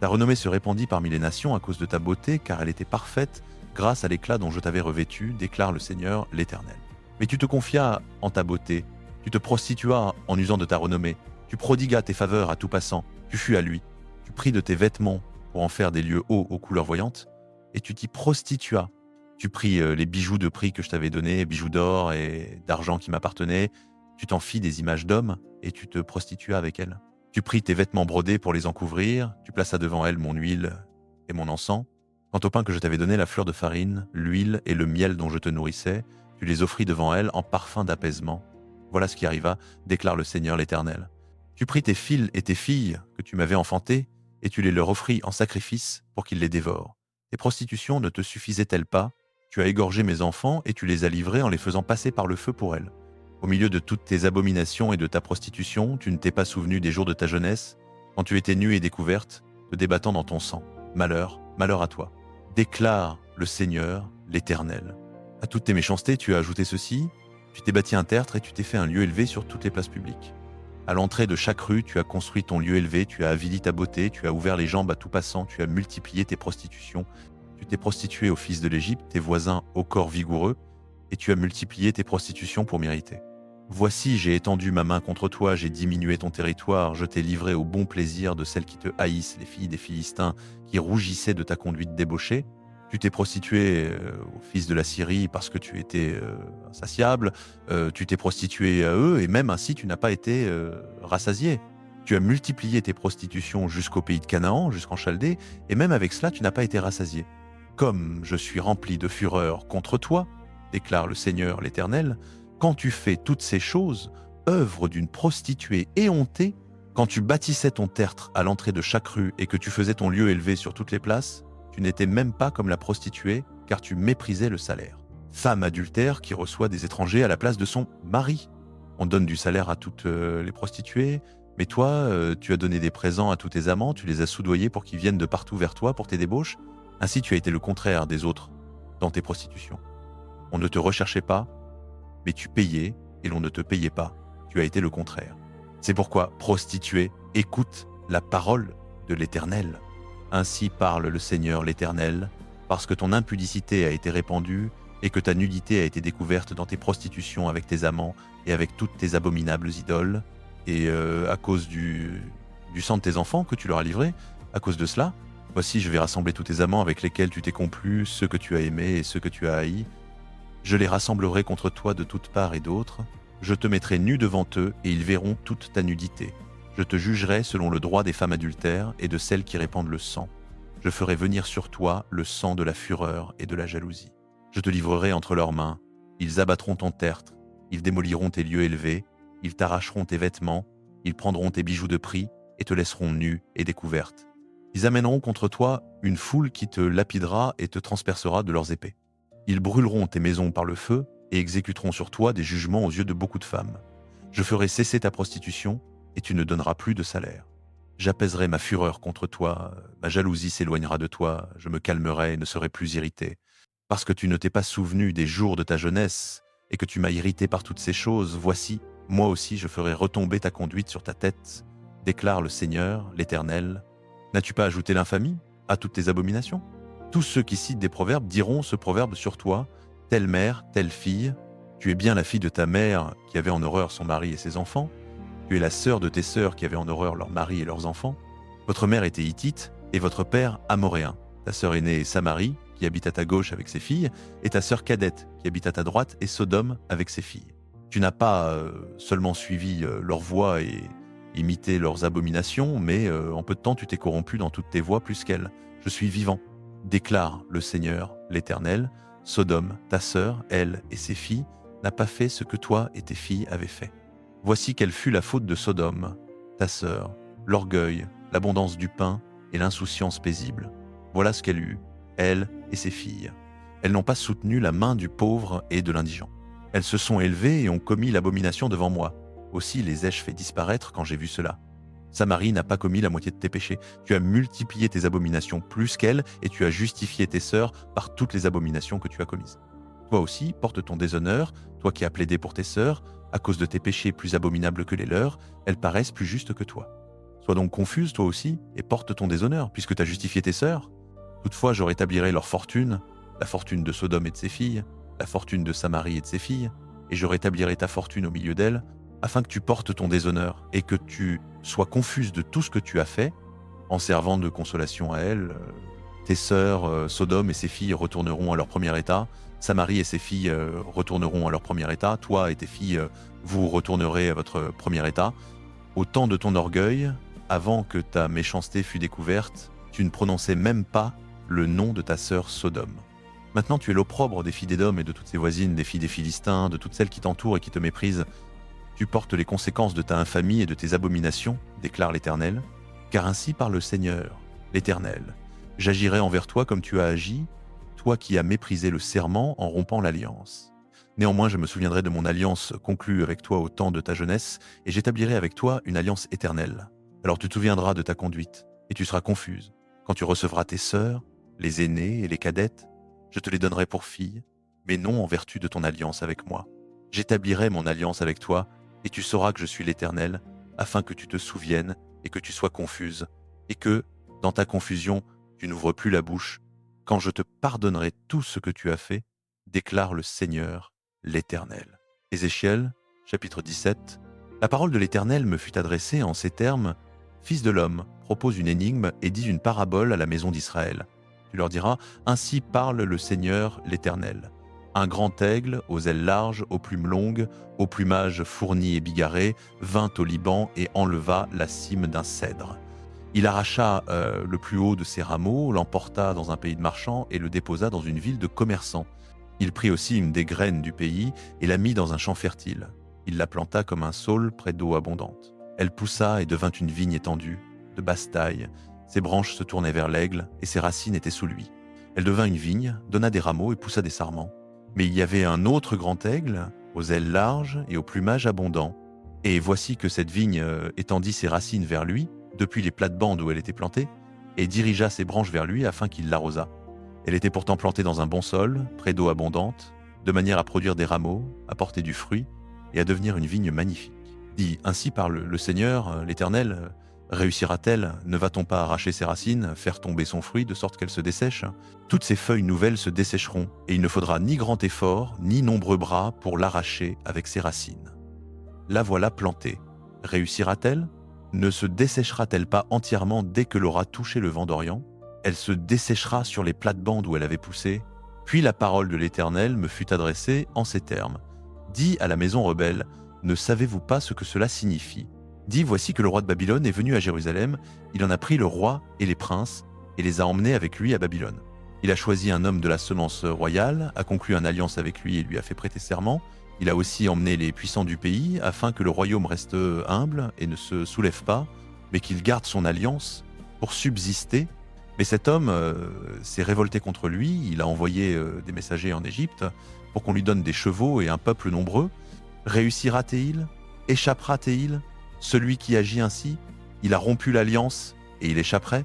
Ta renommée se répandit parmi les nations à cause de ta beauté, car elle était parfaite, grâce à l'éclat dont je t'avais revêtu, déclare le Seigneur, l'Éternel. Mais tu te confias en ta beauté, tu te prostituas en usant de ta renommée, tu prodiguas tes faveurs à tout passant, tu fus à lui, tu pris de tes vêtements pour en faire des lieux hauts aux couleurs voyantes, et tu t'y prostituas. Tu pris les bijoux de prix que je t'avais donnés, bijoux d'or et d'argent qui m'appartenaient, tu t'en fis des images d'hommes, et tu te prostituas avec elles. Tu pris tes vêtements brodés pour les en couvrir, tu plaças devant elles mon huile et mon encens. Quant au pain que je t'avais donné, la fleur de farine, l'huile et le miel dont je te nourrissais, tu les offris devant elles en parfum d'apaisement. Voilà ce qui arriva, déclare le Seigneur l'Éternel. Tu pris tes fils et tes filles que tu m'avais enfantés, et tu les leur offris en sacrifice pour qu'ils les dévorent. Tes prostitutions ne te suffisaient-elles pas? Tu as égorgé mes enfants et tu les as livrés en les faisant passer par le feu pour elles. Au milieu de toutes tes abominations et de ta prostitution, tu ne t'es pas souvenu des jours de ta jeunesse, quand tu étais nue et découverte, te débattant dans ton sang. Malheur, malheur à toi. Déclare le Seigneur, l'Éternel. À toutes tes méchancetés, tu as ajouté ceci, tu t'es bâti un tertre et tu t'es fait un lieu élevé sur toutes les places publiques. À l'entrée de chaque rue, tu as construit ton lieu élevé, tu as avili ta beauté, tu as ouvert les jambes à tout passant, tu as multiplié tes prostitutions. Tu t'es prostitué aux fils de l'Égypte, tes voisins au corps vigoureux, et tu as multiplié tes prostitutions pour m'irriter. Voici, j'ai étendu ma main contre toi, j'ai diminué ton territoire, je t'ai livré au bon plaisir de celles qui te haïssent, les filles des Philistins, qui rougissaient de ta conduite débauchée. Tu t'es prostitué aux fils de la Syrie parce que tu étais insatiable, tu t'es prostitué à eux, et même ainsi tu n'as pas été rassasié. Tu as multiplié tes prostitutions jusqu'au pays de Canaan, jusqu'en Chaldée, et même avec cela tu n'as pas été rassasié. Comme je suis rempli de fureur contre toi, déclare le Seigneur l'Éternel, quand tu fais toutes ces choses, œuvre d'une prostituée éhontée, quand tu bâtissais ton tertre à l'entrée de chaque rue et que tu faisais ton lieu élevé sur toutes les places, tu n'étais même pas comme la prostituée, car tu méprisais le salaire. Femme adultère qui reçoit des étrangers à la place de son mari. On donne du salaire à toutes les prostituées, mais toi, tu as donné des présents à tous tes amants, tu les as soudoyés pour qu'ils viennent de partout vers toi pour tes débauches. Ainsi tu as été le contraire des autres dans tes prostitutions. On ne te recherchait pas, mais tu payais et l'on ne te payait pas. Tu as été le contraire. C'est pourquoi, prostituée, écoute la parole de l'Éternel. Ainsi parle le Seigneur l'Éternel, parce que ton impudicité a été répandue et que ta nudité a été découverte dans tes prostitutions avec tes amants et avec toutes tes abominables idoles, et à cause du sang de tes enfants que tu leur as livré, à cause de cela, voici je vais rassembler tous tes amants avec lesquels tu t'es complu, ceux que tu as aimés et ceux que tu as haïs. Je les rassemblerai contre toi de toutes parts et d'autres, je te mettrai nu devant eux et ils verront toute ta nudité. Je te jugerai selon le droit des femmes adultères et de celles qui répandent le sang. Je ferai venir sur toi le sang de la fureur et de la jalousie. Je te livrerai entre leurs mains, ils abattront ton tertre, ils démoliront tes lieux élevés, ils t'arracheront tes vêtements, ils prendront tes bijoux de prix et te laisseront nue et découverte. Ils amèneront contre toi une foule qui te lapidera et te transpercera de leurs épées. Ils brûleront tes maisons par le feu et exécuteront sur toi des jugements aux yeux de beaucoup de femmes. Je ferai cesser ta prostitution et tu ne donneras plus de salaire. J'apaiserai ma fureur contre toi, ma jalousie s'éloignera de toi, je me calmerai et ne serai plus irrité. Parce que tu ne t'es pas souvenu des jours de ta jeunesse et que tu m'as irrité par toutes ces choses, voici, moi aussi je ferai retomber ta conduite sur ta tête, déclare le Seigneur, l'Éternel. N'as-tu pas ajouté l'infamie à toutes tes abominations? Tous ceux qui citent des proverbes diront ce proverbe sur toi, telle mère, telle fille, tu es bien la fille de ta mère qui avait en horreur son mari et ses enfants, tu es la sœur de tes sœurs qui avaient en horreur leurs maris et leurs enfants, votre mère était hittite et votre père amoréen, ta sœur aînée est Samarie, qui habite à ta gauche avec ses filles, et ta sœur cadette, qui habite à ta droite, et Sodome avec ses filles. Tu n'as pas seulement suivi leur voie et imité leurs abominations, mais en peu de temps tu t'es corrompu dans toutes tes voies plus qu'elles. Je suis vivant, déclare le Seigneur, l'Éternel. Sodome, ta sœur, elle et ses filles, n'a pas fait ce que toi et tes filles avaient fait. Voici quelle fut la faute de Sodome, ta sœur, l'orgueil, l'abondance du pain et l'insouciance paisible. Voilà ce qu'elle eut, elle et ses filles. Elles n'ont pas soutenu la main du pauvre et de l'indigent. Elles se sont élevées et ont commis l'abomination devant moi. Aussi les ai-je fait disparaître quand j'ai vu cela. Samarie n'a pas commis la moitié de tes péchés. Tu as multiplié tes abominations plus qu'elle et tu as justifié tes sœurs par toutes les abominations que tu as commises. Toi aussi, porte ton déshonneur, toi qui as plaidé pour tes sœurs, à cause de tes péchés plus abominables que les leurs, elles paraissent plus justes que toi. Sois donc confuse, toi aussi, et porte ton déshonneur, puisque tu as justifié tes sœurs. Toutefois, je rétablirai leur fortune, la fortune de Sodome et de ses filles, la fortune de Samarie et de ses filles, et je rétablirai ta fortune au milieu d'elles, afin que tu portes ton déshonneur, et que tu sois confuse de tout ce que tu as fait, en servant de consolation à elles. Tes sœurs, Sodome et ses filles retourneront à leur premier état, Samarie et ses filles retourneront à leur premier état, toi et tes filles, vous retournerez à votre premier état. Au temps de ton orgueil, avant que ta méchanceté fût découverte, tu ne prononçais même pas le nom de ta sœur Sodome. Maintenant tu es l'opprobre des filles d'Édom et de toutes ses voisines, des filles des Philistins, de toutes celles qui t'entourent et qui te méprisent. Tu portes les conséquences de ta infamie et de tes abominations, déclare l'Éternel, car ainsi parle le Seigneur, l'Éternel. J'agirai envers toi comme tu as agi, toi qui as méprisé le serment en rompant l'alliance. Néanmoins, je me souviendrai de mon alliance conclue avec toi au temps de ta jeunesse, et j'établirai avec toi une alliance éternelle. Alors tu te souviendras de ta conduite, et tu seras confuse. Quand tu recevras tes sœurs, les aînées et les cadettes, je te les donnerai pour filles, mais non en vertu de ton alliance avec moi. J'établirai mon alliance avec toi, et tu sauras que je suis l'Éternel, afin que tu te souviennes et que tu sois confuse, et que, dans ta confusion, tu n'ouvres plus la bouche, quand je te pardonnerai tout ce que tu as fait, déclare le Seigneur, l'Éternel. Ézéchiel, chapitre 17. La parole de l'Éternel me fut adressée en ces termes: Fils de l'homme, propose une énigme et dis une parabole à la maison d'Israël. Tu leur diras: Ainsi parle le Seigneur, l'Éternel. Un grand aigle, aux ailes larges, aux plumes longues, au plumage fourni et bigarré, vint au Liban et enleva la cime d'un cèdre. Il arracha le plus haut de ses rameaux, l'emporta dans un pays de marchands et le déposa dans une ville de commerçants. Il prit aussi une des graines du pays et la mit dans un champ fertile. Il la planta comme un saule près d'eau abondante. Elle poussa et devint une vigne étendue, de basse taille. Ses branches se tournaient vers l'aigle et ses racines étaient sous lui. Elle devint une vigne, donna des rameaux et poussa des sarments. Mais il y avait un autre grand aigle, aux ailes larges et au plumage abondant. Et voici que cette vigne étendit ses racines vers lui, depuis les plates-bandes où elle était plantée, et dirigea ses branches vers lui afin qu'il l'arrosât. Elle était pourtant plantée dans un bon sol, près d'eau abondante, de manière à produire des rameaux, à porter du fruit et à devenir une vigne magnifique. Dit, ainsi parle le Seigneur, l'Éternel, réussira-t-elle? Ne va-t-on pas arracher ses racines, faire tomber son fruit de sorte qu'elle se dessèche? Toutes ces feuilles nouvelles se dessécheront, et il ne faudra ni grand effort, ni nombreux bras pour l'arracher avec ses racines. La voilà plantée. Réussira-t-elle? Ne se desséchera-t-elle pas entièrement dès que l'aura touché le vent d'Orient? Elle se desséchera sur les plates-bandes où elle avait poussé. Puis la parole de l'Éternel me fut adressée en ces termes. Dis à la maison rebelle, ne savez-vous pas ce que cela signifie? Dis, voici que le roi de Babylone est venu à Jérusalem, il en a pris le roi et les princes, et les a emmenés avec lui à Babylone. Il a choisi un homme de la semence royale, a conclu une alliance avec lui et lui a fait prêter serment. Il a aussi emmené les puissants du pays, afin que le royaume reste humble et ne se soulève pas, mais qu'il garde son alliance pour subsister. Mais cet homme s'est révolté contre lui, il a envoyé des messagers en Égypte pour qu'on lui donne des chevaux et un peuple nombreux. Réussira-t-il? Échappera-t-il? Celui qui agit ainsi, il a rompu l'alliance et il échapperait?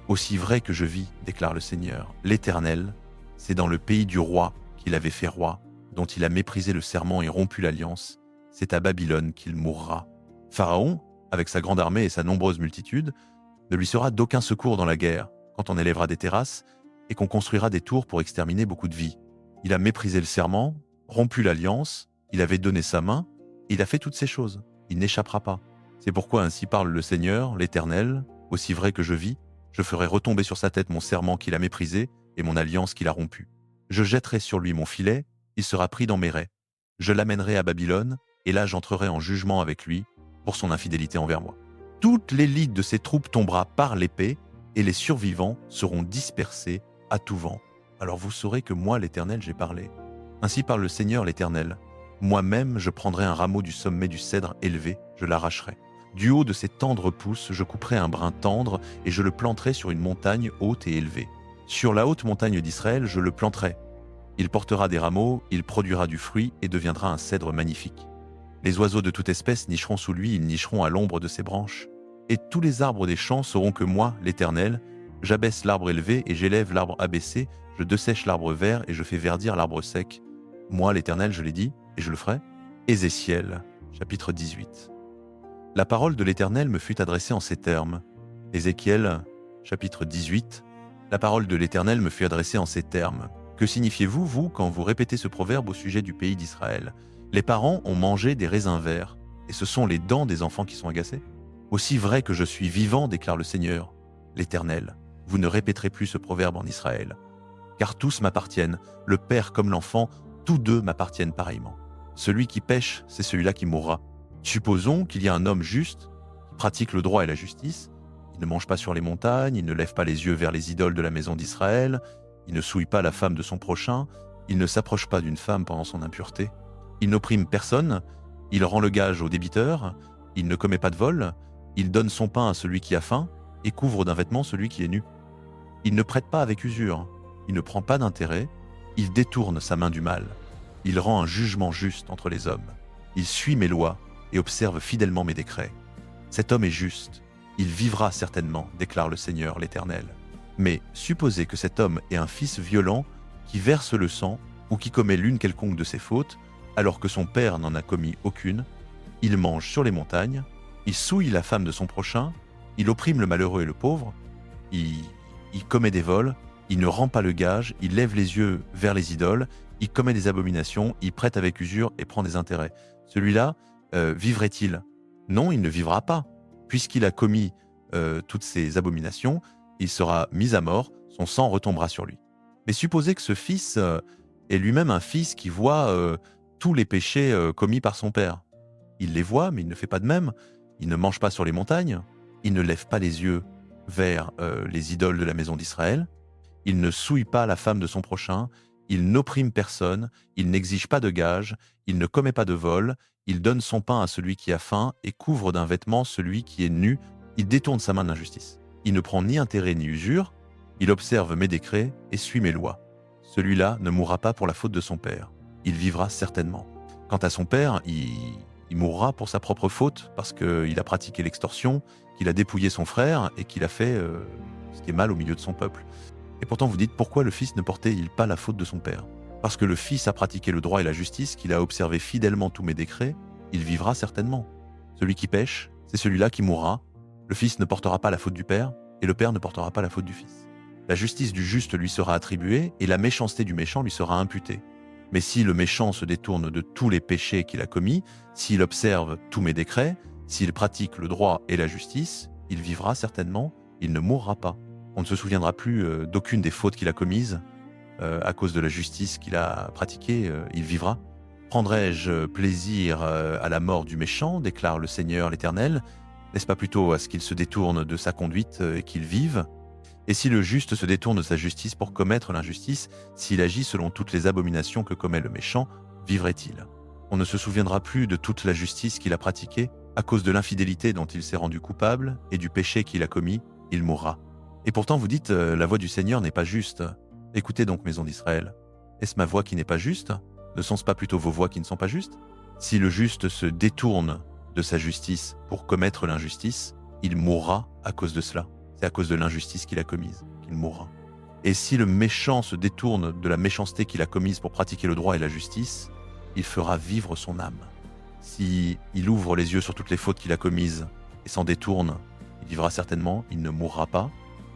Aussi vrai que je vis, déclare le Seigneur, l'Éternel, c'est dans le pays du roi qu'il avait fait roi, dont il a méprisé le serment et rompu l'alliance, c'est à Babylone qu'il mourra. Pharaon, avec sa grande armée et sa nombreuse multitude, ne lui sera d'aucun secours dans la guerre, quand on élèvera des terrasses et qu'on construira des tours pour exterminer beaucoup de vies. Il a méprisé le serment, rompu l'alliance, il avait donné sa main, il a fait toutes ces choses. Il n'échappera pas. C'est pourquoi ainsi parle le Seigneur, l'Éternel, aussi vrai que je vis, je ferai retomber sur sa tête mon serment qu'il a méprisé et mon alliance qu'il a rompue. Je jetterai sur lui mon filet, il sera pris dans mes rets. Je l'amènerai à Babylone, et là j'entrerai en jugement avec lui pour son infidélité envers moi. Toute l'élite de ses troupes tombera par l'épée, et les survivants seront dispersés à tout vent. Alors vous saurez que moi, l'Éternel, j'ai parlé. Ainsi parle le Seigneur, l'Éternel. Moi-même, je prendrai un rameau du sommet du cèdre élevé, je l'arracherai. Du haut de ses tendres pousses, je couperai un brin tendre et je le planterai sur une montagne haute et élevée. Sur la haute montagne d'Israël, je le planterai. Il portera des rameaux, il produira du fruit et deviendra un cèdre magnifique. Les oiseaux de toute espèce nicheront sous lui, ils nicheront à l'ombre de ses branches. Et tous les arbres des champs sauront que moi, l'Éternel, j'abaisse l'arbre élevé et j'élève l'arbre abaissé, je dessèche l'arbre vert et je fais verdir l'arbre sec. Moi, l'Éternel, je l'ai dit, et je le ferai. Ézéchiel, chapitre 18. La parole de l'Éternel me fut adressée en ces termes. Ézéchiel, chapitre 18. La parole de l'Éternel me fut adressée en ces termes. Que signifiez-vous, vous, quand vous répétez ce proverbe au sujet du pays d'Israël? Les parents ont mangé des raisins verts, et ce sont les dents des enfants qui sont agacées. Aussi vrai que je suis vivant, déclare le Seigneur, l'Éternel, vous ne répéterez plus ce proverbe en Israël. Car tous m'appartiennent, le père comme l'enfant, tous deux m'appartiennent pareillement. Celui qui pêche, c'est celui-là qui mourra. Supposons qu'il y a un homme juste, qui pratique le droit et la justice, il ne mange pas sur les montagnes, il ne lève pas les yeux vers les idoles de la maison d'Israël, il ne souille pas la femme de son prochain, il ne s'approche pas d'une femme pendant son impureté, il n'opprime personne, il rend le gage au débiteur, il ne commet pas de vol, il donne son pain à celui qui a faim et couvre d'un vêtement celui qui est nu. Il ne prête pas avec usure, il ne prend pas d'intérêt, il détourne sa main du mal, il rend un jugement juste entre les hommes, il suit mes lois et observe fidèlement mes décrets. Cet homme est juste, il vivra certainement, déclare le Seigneur l'Éternel. Mais supposez que cet homme ait un fils violent qui verse le sang ou qui commet l'une quelconque de ses fautes, alors que son père n'en a commis aucune, il mange sur les montagnes, il souille la femme de son prochain, il opprime le malheureux et le pauvre, il commet des vols, il ne rend pas le gage, il lève les yeux vers les idoles, il commet des abominations, il prête avec usure et prend des intérêts. Celui-là, vivrait-il? Non, il ne vivra pas. Puisqu'il a commis toutes ces abominations, il sera mis à mort, son sang retombera sur lui. Mais supposez que ce fils est lui-même un fils qui voit tous les péchés commis par son père. Il les voit, mais il ne fait pas de même. Il ne mange pas sur les montagnes, il ne lève pas les yeux vers les idoles de la maison d'Israël, il ne souille pas la femme de son prochain, il n'opprime personne, il n'exige pas de gage, il ne commet pas de vol, il donne son pain à celui qui a faim et couvre d'un vêtement celui qui est nu, il détourne sa main de l'injustice. Il ne prend ni intérêt ni usure, il observe mes décrets et suit mes lois. Celui-là ne mourra pas pour la faute de son père, il vivra certainement. Quant à son père, il mourra pour sa propre faute parce qu'il a pratiqué l'extorsion, qu'il a dépouillé son frère et qu'il a fait ce qui est mal au milieu de son peuple. Et pourtant vous dites, pourquoi le fils ne portait-il pas la faute de son père? Parce que le Fils a pratiqué le droit et la justice, qu'il a observé fidèlement tous mes décrets, il vivra certainement. Celui qui pêche, c'est celui-là qui mourra. Le Fils ne portera pas la faute du Père, et le Père ne portera pas la faute du Fils. La justice du juste lui sera attribuée, et la méchanceté du méchant lui sera imputée. Mais si le méchant se détourne de tous les péchés qu'il a commis, s'il observe tous mes décrets, s'il pratique le droit et la justice, il vivra certainement, il ne mourra pas. On ne se souviendra plus d'aucune des fautes qu'il a commises à cause de la justice qu'il a pratiquée, il vivra. Prendrai-je plaisir à la mort du méchant, déclare le Seigneur l'Éternel, n'est-ce pas plutôt à ce qu'il se détourne de sa conduite et qu'il vive? Et si le juste se détourne de sa justice pour commettre l'injustice, s'il agit selon toutes les abominations que commet le méchant, vivrait-il? On ne se souviendra plus de toute la justice qu'il a pratiquée à cause de l'infidélité dont il s'est rendu coupable et du péché qu'il a commis, il mourra. Et pourtant vous dites, la voix du Seigneur n'est pas juste. Écoutez donc, maison d'Israël. Est-ce ma voix qui n'est pas juste? Ne sont-ce pas plutôt vos voix qui ne sont pas justes? Si le juste se détourne de sa justice pour commettre l'injustice, il mourra à cause de cela. C'est à cause de l'injustice qu'il a commise qu'il mourra. Et si le méchant se détourne de la méchanceté qu'il a commise pour pratiquer le droit et la justice, il fera vivre son âme. Si il ouvre les yeux sur toutes les fautes qu'il a commises et s'en détourne, il vivra certainement, il ne mourra pas.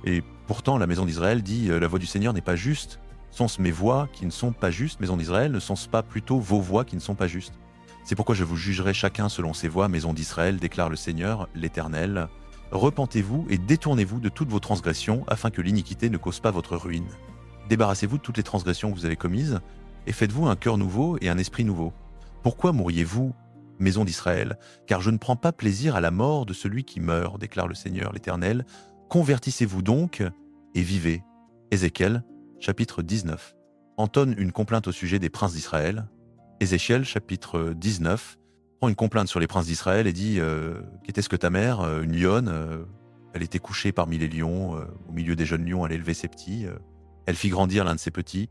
Et pourtant, la maison d'Israël dit, la voix du Seigneur n'est pas juste. Sont-ce mes voix qui ne sont pas justes, maison d'Israël? Ne sont-ce pas plutôt vos voix qui ne sont pas justes? C'est pourquoi je vous jugerai chacun selon ses voies, maison d'Israël, déclare le Seigneur, l'Éternel. Repentez-vous et détournez-vous de toutes vos transgressions, afin que l'iniquité ne cause pas votre ruine. Débarrassez-vous de toutes les transgressions que vous avez commises, et faites-vous un cœur nouveau et un esprit nouveau. Pourquoi mourriez-vous, maison d'Israël? Car je ne prends pas plaisir à la mort de celui qui meurt, déclare le Seigneur l'Éternel. Convertissez-vous donc et vivez. Ézéchiel, chapitre 19. Entonne une complainte au sujet des princes d'Israël. Ézéchiel, chapitre 19, prend une complainte sur les princes d'Israël et dit qu'était-ce que ta mère, une lionne, elle était couchée parmi les lions, au milieu des jeunes lions, elle élevait ses petits, elle fit grandir l'un de ses petits,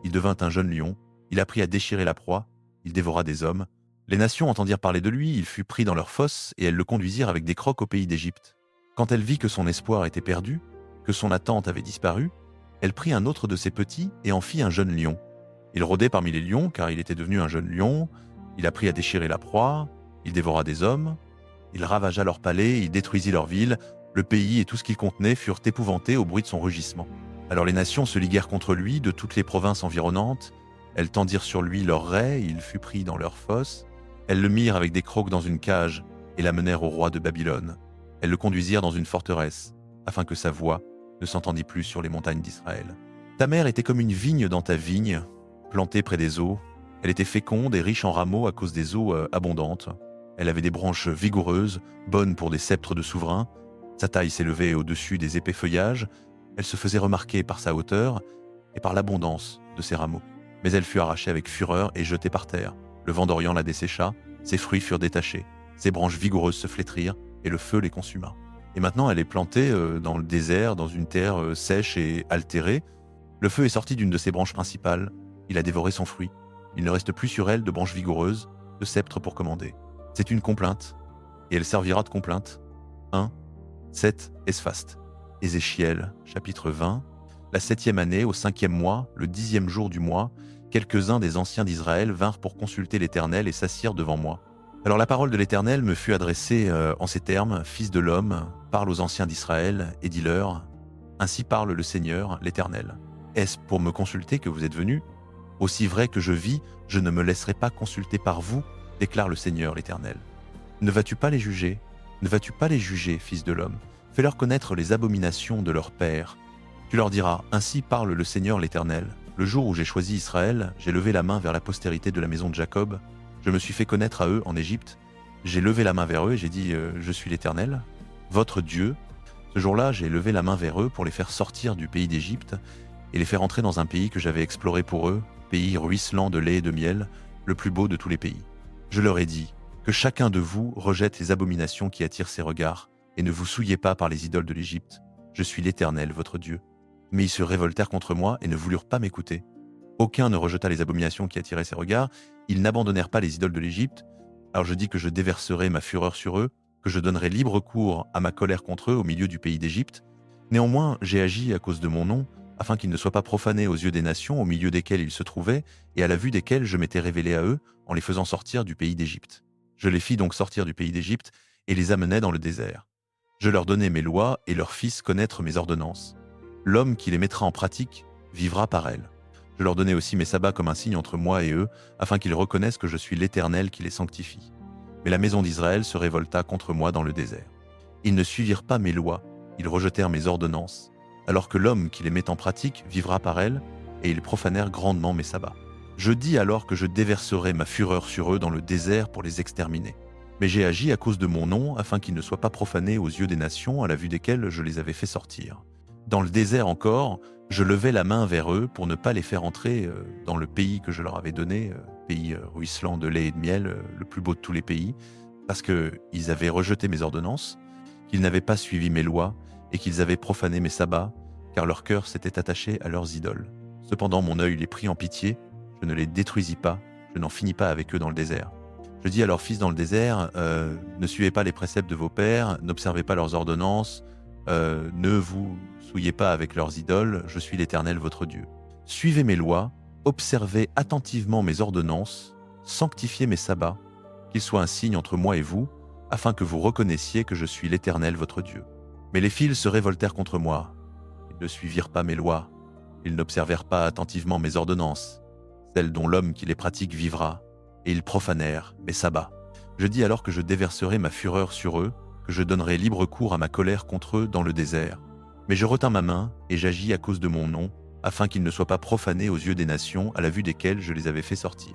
il devint un jeune lion, il apprit à déchirer la proie, il dévora des hommes. Les nations entendirent parler de lui, il fut pris dans leurs fosses et elles le conduisirent avec des crocs au pays d'Égypte. Quand elle vit que son espoir était perdu, que son attente avait disparu, elle prit un autre de ses petits et en fit un jeune lion. Il rôdait parmi les lions car il était devenu un jeune lion. Il apprit à déchirer la proie, il dévora des hommes, il ravagea leurs palais, il détruisit leurs villes, le pays et tout ce qu'il contenait furent épouvantés au bruit de son rugissement. Alors les nations se liguèrent contre lui de toutes les provinces environnantes, elles tendirent sur lui leurs raies, il fut pris dans leurs fosses, elles le mirent avec des crocs dans une cage et l'amenèrent au roi de Babylone. Elles le conduisirent dans une forteresse, afin que sa voix ne s'entendît plus sur les montagnes d'Israël. Ta mère était comme une vigne dans ta vigne, plantée près des eaux. Elle était féconde et riche en rameaux à cause des eaux abondantes. Elle avait des branches vigoureuses, bonnes pour des sceptres de souverains. Sa taille s'élevait au-dessus des épais feuillages. Elle se faisait remarquer par sa hauteur et par l'abondance de ses rameaux. Mais elle fut arrachée avec fureur et jetée par terre. Le vent d'Orient la dessécha, ses fruits furent détachés. Ses branches vigoureuses se flétrirent et le feu les consuma. Et maintenant, elle est plantée dans le désert, dans une terre sèche et altérée. Le feu est sorti d'une de ses branches principales. Il a dévoré son fruit. Il ne reste plus sur elle de branches vigoureuses, de sceptres pour commander. C'est une complainte, et elle servira de complainte. 1. 7. Esphast. Ézéchiel, chapitre 20. La 7e année, au 5e mois, le 10e jour du mois, quelques-uns des anciens d'Israël vinrent pour consulter l'Éternel et s'assirent devant moi. Alors la parole de l'Éternel me fut adressée en ces termes, « Fils de l'homme, parle aux anciens d'Israël et dis-leur, ainsi parle le Seigneur, l'Éternel. Est-ce pour me consulter que vous êtes venus? Aussi vrai que je vis, je ne me laisserai pas consulter par vous, déclare le Seigneur l'Éternel. Ne vas-tu pas les juger? Ne vas-tu pas les juger, fils de l'homme? Fais-leur connaître les abominations de leur père. Tu leur diras, ainsi parle le Seigneur l'Éternel. Le jour où j'ai choisi Israël, j'ai levé la main vers la postérité de la maison de Jacob. Je me suis fait connaître à eux en Égypte. J'ai levé la main vers eux et j'ai dit, je suis l'Éternel, votre Dieu. Ce jour-là, j'ai levé la main vers eux pour les faire sortir du pays d'Égypte et les faire entrer dans un pays que j'avais exploré pour eux, pays ruisselant de lait et de miel, le plus beau de tous les pays. Je leur ai dit que chacun de vous rejette les abominations qui attirent ses regards et ne vous souillez pas par les idoles de l'Égypte. Je suis l'Éternel, votre Dieu. Mais ils se révoltèrent contre moi et ne voulurent pas m'écouter. Aucun ne rejeta les abominations qui attiraient ses regards, ils n'abandonnèrent pas les idoles de l'Égypte. Alors je dis que je déverserai ma fureur sur eux, que je donnerai libre cours à ma colère contre eux au milieu du pays d'Égypte. Néanmoins, j'ai agi à cause de mon nom, afin qu'ils ne soient pas profanés aux yeux des nations au milieu desquelles ils se trouvaient, et à la vue desquelles je m'étais révélé à eux en les faisant sortir du pays d'Égypte. Je les fis donc sortir du pays d'Égypte et les amenai dans le désert. Je leur donnai mes lois et leur fis connaître mes ordonnances. L'homme qui les mettra en pratique vivra par elles. Je leur donnai aussi mes sabbats comme un signe entre moi et eux, afin qu'ils reconnaissent que je suis l'Éternel qui les sanctifie. Mais la maison d'Israël se révolta contre moi dans le désert. Ils ne suivirent pas mes lois, ils rejetèrent mes ordonnances, alors que l'homme qui les met en pratique vivra par elles, et ils profanèrent grandement mes sabbats. Je dis alors que je déverserai ma fureur sur eux dans le désert pour les exterminer. Mais j'ai agi à cause de mon nom, afin qu'ils ne soient pas profanés aux yeux des nations à la vue desquelles je les avais fait sortir. Dans le désert encore, je levai la main vers eux pour ne pas les faire entrer dans le pays que je leur avais donné, pays ruisselant de lait et de miel, le plus beau de tous les pays, parce qu'ils avaient rejeté mes ordonnances, qu'ils n'avaient pas suivi mes lois, et qu'ils avaient profané mes sabbats, car leur cœur s'était attaché à leurs idoles. Cependant mon œil les prit en pitié, je ne les détruisis pas, je n'en finis pas avec eux dans le désert. Je dis à leurs fils dans le désert, ne suivez pas les préceptes de vos pères, n'observez pas leurs ordonnances, ne vous souillez pas avec leurs idoles, je suis l'Éternel votre Dieu. Suivez mes lois, observez attentivement mes ordonnances, sanctifiez mes sabbats, qu'ils soient un signe entre moi et vous, afin que vous reconnaissiez que je suis l'Éternel votre Dieu. Mais les fils se révoltèrent contre moi. Ils ne suivirent pas mes lois, ils n'observèrent pas attentivement mes ordonnances, celles dont l'homme qui les pratique vivra, et ils profanèrent mes sabbats. Je dis alors que je déverserai ma fureur sur eux, que je donnerai libre cours à ma colère contre eux dans le désert. Mais je retins ma main et j'agis à cause de mon nom, afin qu'ils ne soient pas profanés aux yeux des nations à la vue desquelles je les avais fait sortir.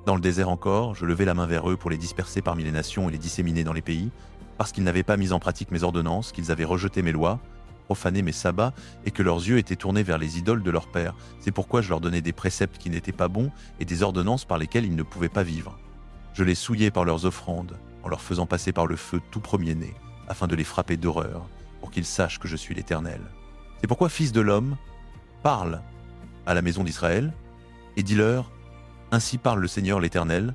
Dans le désert encore, je levai la main vers eux pour les disperser parmi les nations et les disséminer dans les pays, parce qu'ils n'avaient pas mis en pratique mes ordonnances, qu'ils avaient rejeté mes lois, profané mes sabbats, et que leurs yeux étaient tournés vers les idoles de leurs pères. C'est pourquoi je leur donnais des préceptes qui n'étaient pas bons et des ordonnances par lesquelles ils ne pouvaient pas vivre. Je les souillais par leurs offrandes, en leur faisant passer par le feu tout premier-né, afin de les frapper d'horreur, pour qu'ils sachent que je suis l'Éternel. C'est pourquoi, fils de l'homme, parle à la maison d'Israël, et dis-leur, ainsi parle le Seigneur l'Éternel,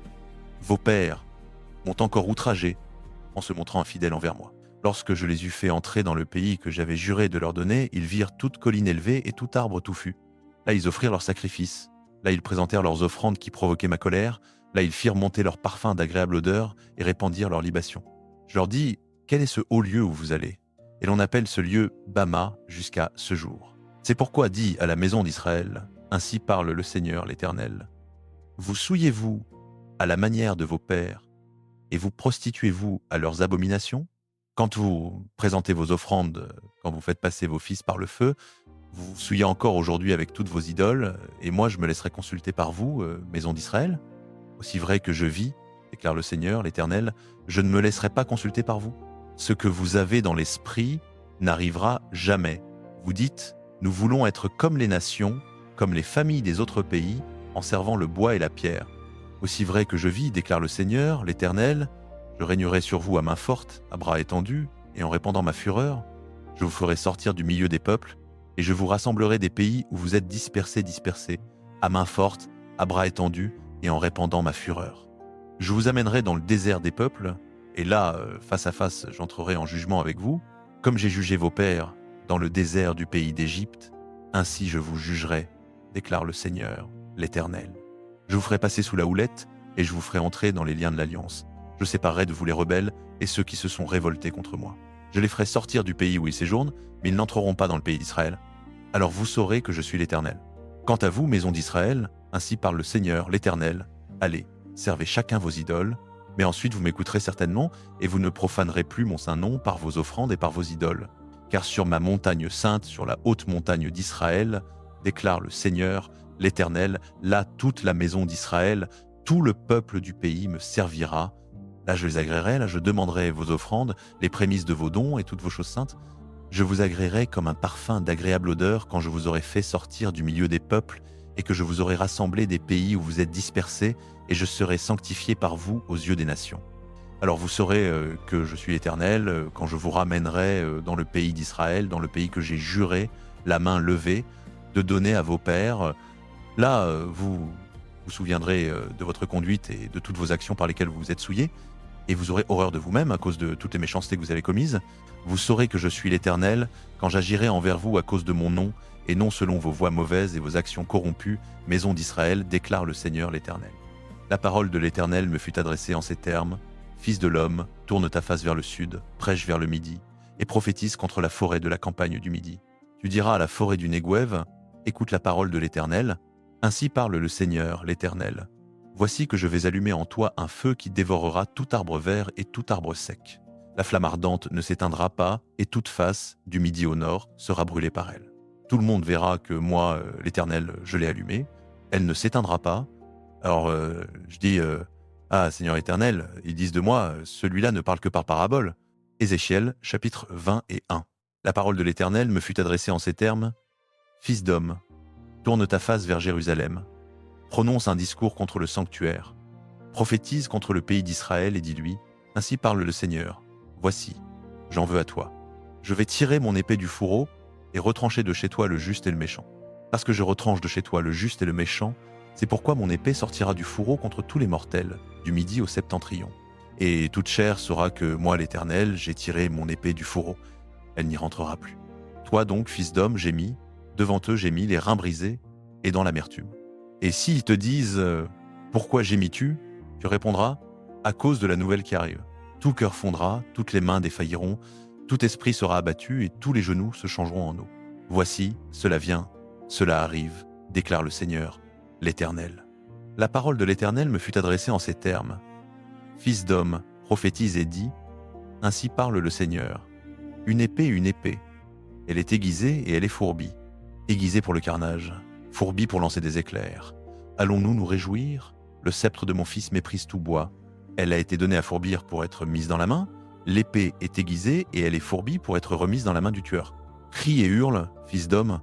vos pères m'ont encore outragé en se montrant infidèles envers moi. Lorsque je les eus fait entrer dans le pays que j'avais juré de leur donner, ils virent toute colline élevée et tout arbre touffu. Là, ils offrirent leurs sacrifices. Là, ils présentèrent leurs offrandes qui provoquaient ma colère. Là, ils firent monter leur parfum d'agréable odeur et répandirent leurs libations. Je leur dis, quel est ce haut lieu où vous allez? Et l'on appelle ce lieu Bama jusqu'à ce jour. C'est pourquoi dit à la maison d'Israël, ainsi parle le Seigneur l'Éternel. Vous souillez-vous à la manière de vos pères et vous prostituez-vous à leurs abominations? Quand vous présentez vos offrandes, quand vous faites passer vos fils par le feu, vous vous souillez encore aujourd'hui avec toutes vos idoles, et moi je me laisserai consulter par vous, maison d'Israël. Aussi vrai que je vis, déclare le Seigneur, l'Éternel, je ne me laisserai pas consulter par vous. Ce que vous avez dans l'esprit n'arrivera jamais. Vous dites, nous voulons être comme les nations, comme les familles des autres pays, en servant le bois et la pierre. Aussi vrai que je vis, déclare le Seigneur, l'Éternel, je régnerai sur vous à main forte, à bras étendus, et en répandant ma fureur, je vous ferai sortir du milieu des peuples, et je vous rassemblerai des pays où vous êtes dispersés, à main forte, à bras étendus, et en répandant ma fureur. Je vous amènerai dans le désert des peuples, et là, face à face, j'entrerai en jugement avec vous, comme j'ai jugé vos pères dans le désert du pays d'Égypte, ainsi je vous jugerai, déclare le Seigneur, l'Éternel. Je vous ferai passer sous la houlette, et je vous ferai entrer dans les liens de l'alliance. Je séparerai de vous les rebelles et ceux qui se sont révoltés contre moi. Je les ferai sortir du pays où ils séjournent, mais ils n'entreront pas dans le pays d'Israël. Alors vous saurez que je suis l'Éternel. Quant à vous, maison d'Israël, ainsi parle le Seigneur, l'Éternel, allez, servez chacun vos idoles, mais ensuite vous m'écouterez certainement, et vous ne profanerez plus mon saint nom par vos offrandes et par vos idoles. Car sur ma montagne sainte, sur la haute montagne d'Israël, déclare le Seigneur, l'Éternel, là toute la maison d'Israël, tout le peuple du pays me servira. Là je les agréerai, là je demanderai vos offrandes, les prémices de vos dons et toutes vos choses saintes. Je vous agréerai comme un parfum d'agréable odeur quand je vous aurai fait sortir du milieu des peuples et que je vous aurai rassemblé des pays où vous êtes dispersés et je serai sanctifié par vous aux yeux des nations. Alors vous saurez que je suis l'Éternel quand je vous ramènerai dans le pays d'Israël, dans le pays que j'ai juré, la main levée, de donner à vos pères. Là, vous vous souviendrez de votre conduite et de toutes vos actions par lesquelles vous vous êtes souillés, et vous aurez horreur de vous-même à cause de toutes les méchancetés que vous avez commises. Vous saurez que je suis l'Éternel quand j'agirai envers vous à cause de mon nom et non selon vos voies mauvaises et vos actions corrompues, maison d'Israël, déclare le Seigneur l'Éternel. La parole de l'Éternel me fut adressée en ces termes. Fils de l'homme, tourne ta face vers le sud, prêche vers le midi, et prophétise contre la forêt de la campagne du midi. Tu diras à la forêt du Négouev, écoute la parole de l'Éternel. Ainsi parle le Seigneur, l'Éternel. Voici que je vais allumer en toi un feu qui dévorera tout arbre vert et tout arbre sec. La flamme ardente ne s'éteindra pas, et toute face, du midi au nord, sera brûlée par elle. Tout le monde verra que moi, l'Éternel, je l'ai allumée. Elle ne s'éteindra pas. Alors, je dis, ah, Seigneur Éternel, ils disent de moi, celui-là ne parle que par parabole. Ézéchiel, chapitre 20 et 1. La parole de l'Éternel me fut adressée en ces termes. Fils d'homme, tourne ta face vers Jérusalem. Prononce un discours contre le sanctuaire. Prophétise contre le pays d'Israël et dis-lui, ainsi parle le Seigneur. Voici, j'en veux à toi. Je vais tirer mon épée du fourreau et retrancher de chez toi le juste et le méchant. Parce que je retranche de chez toi le juste et le méchant, c'est pourquoi mon épée sortira du fourreau contre tous les mortels, du midi au septentrion. Et toute chair saura que moi, l'Éternel, j'ai tiré mon épée du fourreau. Elle n'y rentrera plus. Toi donc, fils d'homme, j'ai mis, devant eux j'ai mis les reins brisés et dans l'amertume. Et s'ils te disent « Pourquoi gémis-tu » tu répondras « À cause de la nouvelle qui arrive. Tout cœur fondra, toutes les mains défailliront, tout esprit sera abattu et tous les genoux se changeront en eau. Voici, cela vient, cela arrive, déclare le Seigneur, l'Éternel. » La parole de l'Éternel me fut adressée en ces termes. Fils d'homme, prophétise et dis, ainsi parle le Seigneur. Une épée, elle est aiguisée et elle est fourbie. Aiguisée pour le carnage, fourbie pour lancer des éclairs. Allons-nous nous réjouir? Le sceptre de mon fils méprise tout bois. Elle a été donnée à fourbir pour être mise dans la main. L'épée est aiguisée et elle est fourbie pour être remise dans la main du tueur. Crie et hurle, fils d'homme,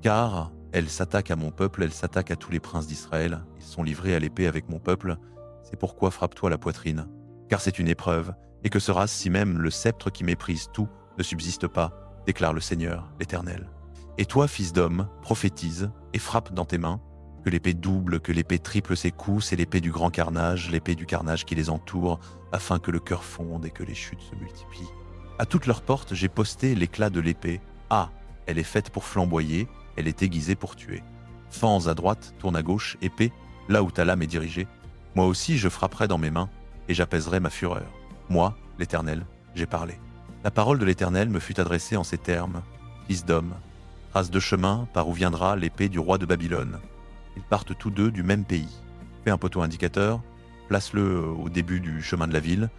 car elle s'attaque à mon peuple, elle s'attaque à tous les princes d'Israël. Ils sont livrés à l'épée avec mon peuple. C'est pourquoi frappe-toi la poitrine. Car c'est une épreuve, et que sera-ce si même le sceptre qui méprise tout ne subsiste pas, déclare le Seigneur, l'Éternel. Et toi, fils d'homme, prophétise et frappe dans tes mains, que l'épée double, que l'épée triple ses coups, c'est l'épée du grand carnage, l'épée du carnage qui les entoure, afin que le cœur fonde et que les chutes se multiplient. À toutes leurs portes, j'ai posté l'éclat de l'épée. Ah, elle est faite pour flamboyer, elle est aiguisée pour tuer. Fends à droite, tourne à gauche, épée, là où ta lame est dirigée. Moi aussi, je frapperai dans mes mains, et j'apaiserai ma fureur. Moi, l'Éternel, j'ai parlé. La parole de l'Éternel me fut adressée en ces termes. Fils d'homme, trace de chemin par où viendra l'épée du roi de Babylone. Ils partent tous deux du même pays. Fais un poteau indicateur, place-le au début du chemin de la ville,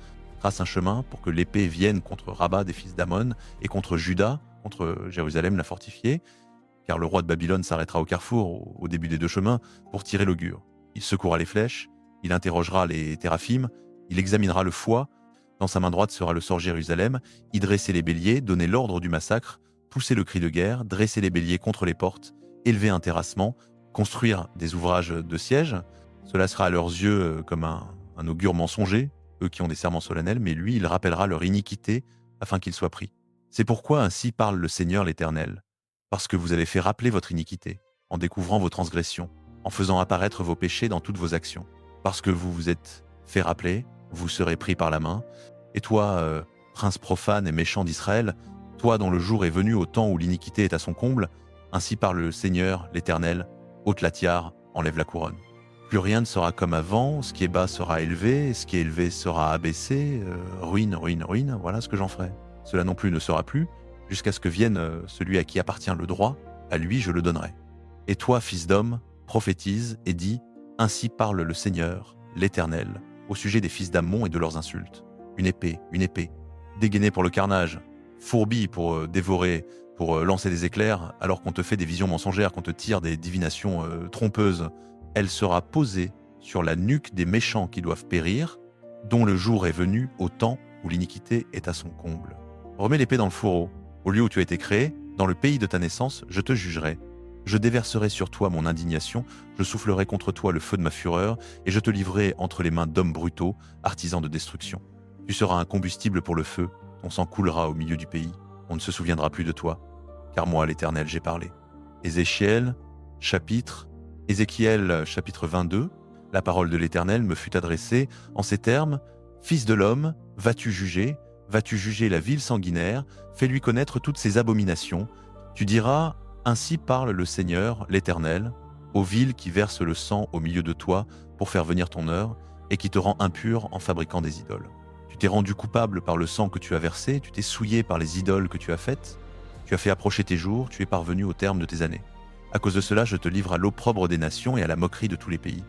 trace un chemin pour que l'épée vienne contre Rabat des fils d'Ammon et contre Juda, contre Jérusalem la fortifiée, car le roi de Babylone s'arrêtera au carrefour, au début des deux chemins, pour tirer l'augure. Il secouera les flèches, il interrogera les théraphim, il examinera le foie, dans sa main droite sera le sort Jérusalem, y dresser les béliers, donner l'ordre du massacre, pousser le cri de guerre, dresser les béliers contre les portes, élever un terrassement, construire des ouvrages de siège. Cela sera à leurs yeux comme un augure mensonger, eux qui ont des serments solennels, mais lui, il rappellera leur iniquité afin qu'ils soient pris. C'est pourquoi ainsi parle le Seigneur l'Éternel, parce que vous avez fait rappeler votre iniquité, en découvrant vos transgressions, en faisant apparaître vos péchés dans toutes vos actions. Parce que vous vous êtes fait rappeler, vous serez pris par la main. Et toi, prince profane et méchant d'Israël, toi dont le jour est venu au temps où l'iniquité est à son comble, ainsi parle le Seigneur l'Éternel, ôte la tiare, enlève la couronne. Plus rien ne sera comme avant, ce qui est bas sera élevé, ce qui est élevé sera abaissé, ruine, ruine, ruine, voilà ce que j'en ferai. Cela non plus ne sera plus, jusqu'à ce que vienne celui à qui appartient le droit, à lui je le donnerai. Et toi, fils d'homme, prophétise et dis, ainsi parle le Seigneur, l'Éternel, au sujet des fils d'Ammon et de leurs insultes. Une épée, dégainée pour le carnage, fourbie pour dévorer, pour lancer des éclairs, alors qu'on te fait des visions mensongères, qu'on te tire des divinations trompeuses. Elle sera posée sur la nuque des méchants qui doivent périr, dont le jour est venu au temps où l'iniquité est à son comble. Remets l'épée dans le fourreau, au lieu où tu as été créé, dans le pays de ta naissance, je te jugerai. Je déverserai sur toi mon indignation, je soufflerai contre toi le feu de ma fureur, et je te livrerai entre les mains d'hommes brutaux, artisans de destruction. Tu seras un combustible pour le feu, ton sang coulera au milieu du pays, on ne se souviendra plus de toi, car moi, l'Éternel, j'ai parlé. Ézéchiel, chapitre 22, la parole de l'Éternel me fut adressée en ces termes, « Fils de l'homme, vas-tu juger la ville sanguinaire, fais-lui connaître toutes ses abominations. Tu diras, Ainsi parle le Seigneur, l'Éternel, aux villes qui versent le sang au milieu de toi pour faire venir ton heure, et qui te rend impur en fabriquant des idoles. Tu t'es rendu coupable par le sang que tu as versé, tu t'es souillé par les idoles que tu as faites, tu as fait approcher tes jours, tu es parvenu au terme de tes années. À cause de cela, je te livre à l'opprobre des nations et à la moquerie de tous les pays.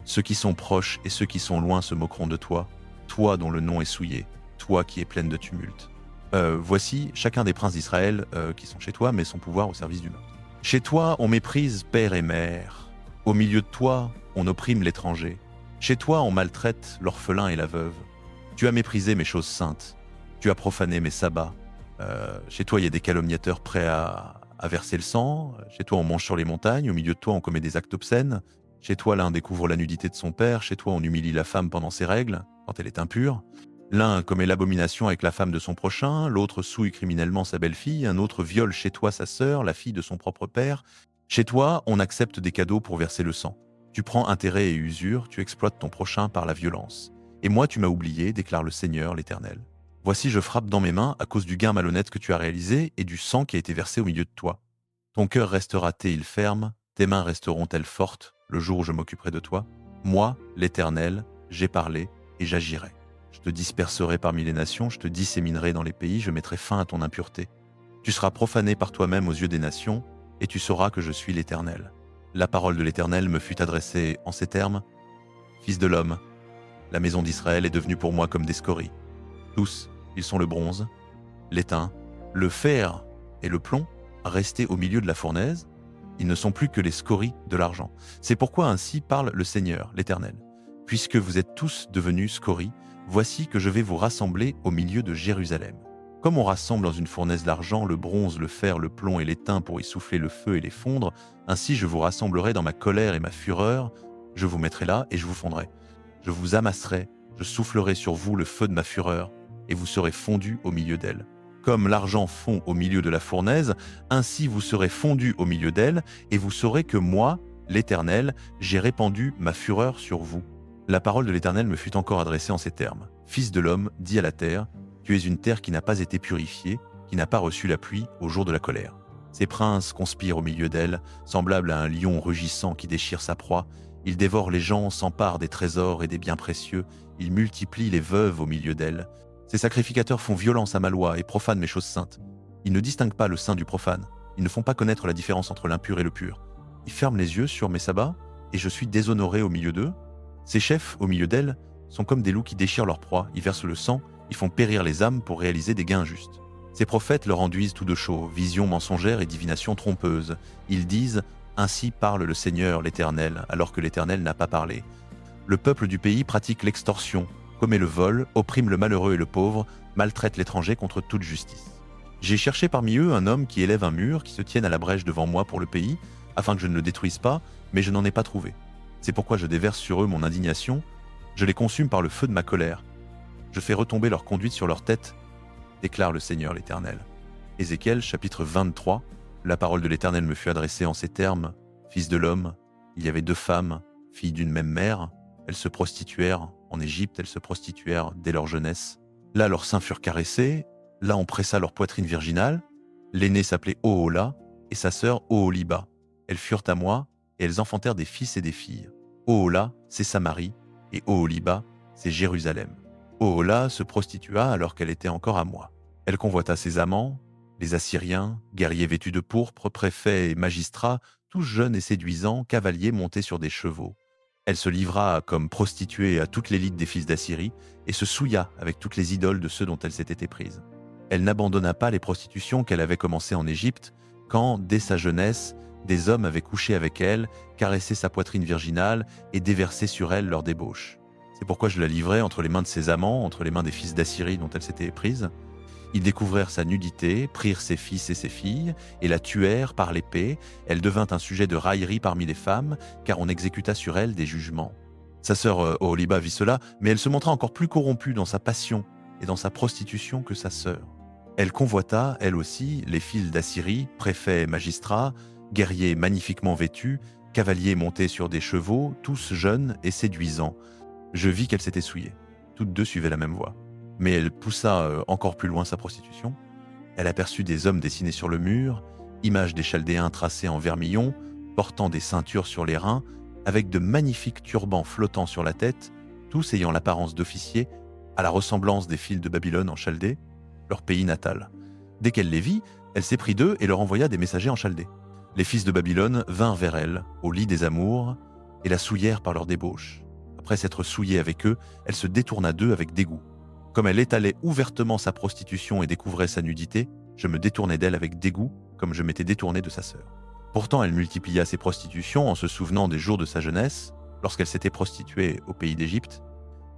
Ceux qui sont proches et ceux qui sont loin se moqueront de toi, toi dont le nom est souillé, toi qui es pleine de tumulte. Voici chacun des princes d'Israël qui sont chez toi, met son pouvoir au service du meurtre. Chez toi, on méprise père et mère. Au milieu de toi, on opprime l'étranger. Chez toi, on maltraite l'orphelin et la veuve. Tu as méprisé mes choses saintes. Tu as profané mes sabbats. Chez toi, il y a des calomniateurs prêts à verser le sang. Chez toi, on mange sur les montagnes. Au milieu de toi, on commet des actes obscènes. Chez toi, l'un découvre la nudité de son père. Chez toi, on humilie la femme pendant ses règles, quand elle est impure. L'un commet l'abomination avec la femme de son prochain, l'autre souille criminellement sa belle-fille, un autre viole chez toi sa sœur, la fille de son propre père. Chez toi, on accepte des cadeaux pour verser le sang. Tu prends intérêt et usure, tu exploites ton prochain par la violence. Et moi, tu m'as oublié, déclare le Seigneur, l'Éternel. Voici, je frappe dans mes mains à cause du gain malhonnête que tu as réalisé et du sang qui a été versé au milieu de toi. Ton cœur restera il ferme, tes mains resteront-elles fortes le jour où je m'occuperai de toi? Moi, l'Éternel, j'ai parlé et j'agirai. Je te disperserai parmi les nations, je te disséminerai dans les pays, je mettrai fin à ton impureté. Tu seras profané par toi-même aux yeux des nations, et tu sauras que je suis l'Éternel. La parole de l'Éternel me fut adressée en ces termes. Fils de l'homme, la maison d'Israël est devenue pour moi comme des scories. Tous, ils sont le bronze, l'étain, le fer et le plomb, restés au milieu de la fournaise. Ils ne sont plus que les scories de l'argent. C'est pourquoi ainsi parle le Seigneur, l'Éternel. Puisque vous êtes tous devenus scories, voici que je vais vous rassembler au milieu de Jérusalem. Comme on rassemble dans une fournaise l'argent, le bronze, le fer, le plomb et l'étain pour y souffler le feu et les fondre, ainsi je vous rassemblerai dans ma colère et ma fureur, je vous mettrai là et je vous fondrai. Je vous amasserai, je soufflerai sur vous le feu de ma fureur, et vous serez fondus au milieu d'elle. Comme l'argent fond au milieu de la fournaise, ainsi vous serez fondus au milieu d'elle, et vous saurez que moi, l'Éternel, j'ai répandu ma fureur sur vous. La parole de l'Éternel me fut encore adressée en ces termes. Fils de l'homme, dis à la terre, tu es une terre qui n'a pas été purifiée, qui n'a pas reçu la pluie au jour de la colère. Ces princes conspirent au milieu d'elle, semblables à un lion rugissant qui déchire sa proie. Ils dévorent les gens, s'emparent des trésors et des biens précieux. Ils multiplient les veuves au milieu d'elle. Ces sacrificateurs font violence à ma loi et profanent mes choses saintes. Ils ne distinguent pas le saint du profane. Ils ne font pas connaître la différence entre l'impur et le pur. Ils ferment les yeux sur mes sabbats, et je suis déshonoré au milieu d'eux. Ces chefs, au milieu d'elles, sont comme des loups qui déchirent leur proie, ils versent le sang, ils font périr les âmes pour réaliser des gains injustes. Ces prophètes leur enduisent tout de chaud, visions mensongères et divinations trompeuses. Ils disent « Ainsi parle le Seigneur, l'Éternel », alors que l'Éternel n'a pas parlé. Le peuple du pays pratique l'extorsion, commet le vol, opprime le malheureux et le pauvre, maltraite l'étranger contre toute justice. J'ai cherché parmi eux un homme qui élève un mur, qui se tienne à la brèche devant moi pour le pays, afin que je ne le détruise pas, mais je n'en ai pas trouvé. C'est pourquoi je déverse sur eux mon indignation, je les consume par le feu de ma colère. Je fais retomber leur conduite sur leur tête, déclare le Seigneur l'Éternel. Ézéchiel chapitre 23, la parole de l'Éternel me fut adressée en ces termes. Fils de l'homme, il y avait 2 femmes, filles d'une même mère, elles se prostituèrent, en Égypte elles se prostituèrent dès leur jeunesse. Là leurs seins furent caressés, là on pressa leur poitrine virginale, l'aînée s'appelait Ohola et sa sœur Oholiba. Elles furent à moi, et elles enfantèrent des fils et des filles. Ohola, c'est Samarie, et Oholiba, c'est Jérusalem. Ohola se prostitua alors qu'elle était encore à moi. Elle convoita ses amants, les Assyriens, guerriers vêtus de pourpre, préfets et magistrats, tous jeunes et séduisants, cavaliers montés sur des chevaux. Elle se livra comme prostituée à toute l'élite des fils d'Assyrie et se souilla avec toutes les idoles de ceux dont elle s'était éprise. Elle n'abandonna pas les prostitutions qu'elle avait commencées en Égypte, quand, dès sa jeunesse, des hommes avaient couché avec elle, caressé sa poitrine virginale et déversé sur elle leur débauche. C'est pourquoi je la livrai entre les mains de ses amants, entre les mains des fils d'Assyrie dont elle s'était éprise. Ils découvrirent sa nudité, prirent ses fils et ses filles, et la tuèrent par l'épée. Elle devint un sujet de raillerie parmi les femmes, car on exécuta sur elle des jugements. Sa sœur Oholiba vit cela, mais elle se montra encore plus corrompue dans sa passion et dans sa prostitution que sa sœur. Elle convoita, elle aussi, les fils d'Assyrie, préfets et magistrats, guerriers magnifiquement vêtus, cavaliers montés sur des chevaux, tous jeunes et séduisants. Je vis qu'elle s'était souillée. Toutes 2 suivaient la même voie. Mais elle poussa encore plus loin sa prostitution. Elle aperçut des hommes dessinés sur le mur. Image des Chaldéens tracés en vermillon, portant des ceintures sur les reins, avec de magnifiques turbans flottant sur la tête, tous ayant l'apparence d'officiers, à la ressemblance des fils de Babylone en Chaldée, leur pays natal. Dès qu'elle les vit, elle s'éprit d'eux et leur envoya des messagers en Chaldée. Les fils de Babylone vinrent vers elle, au lit des amours, et la souillèrent par leur débauche. Après s'être souillée avec eux, elle se détourna d'eux avec dégoût. Comme elle étalait ouvertement sa prostitution et découvrait sa nudité, je me détournai d'elle avec dégoût, comme je m'étais détourné de sa sœur. Pourtant, elle multiplia ses prostitutions en se souvenant des jours de sa jeunesse, lorsqu'elle s'était prostituée au pays d'Égypte.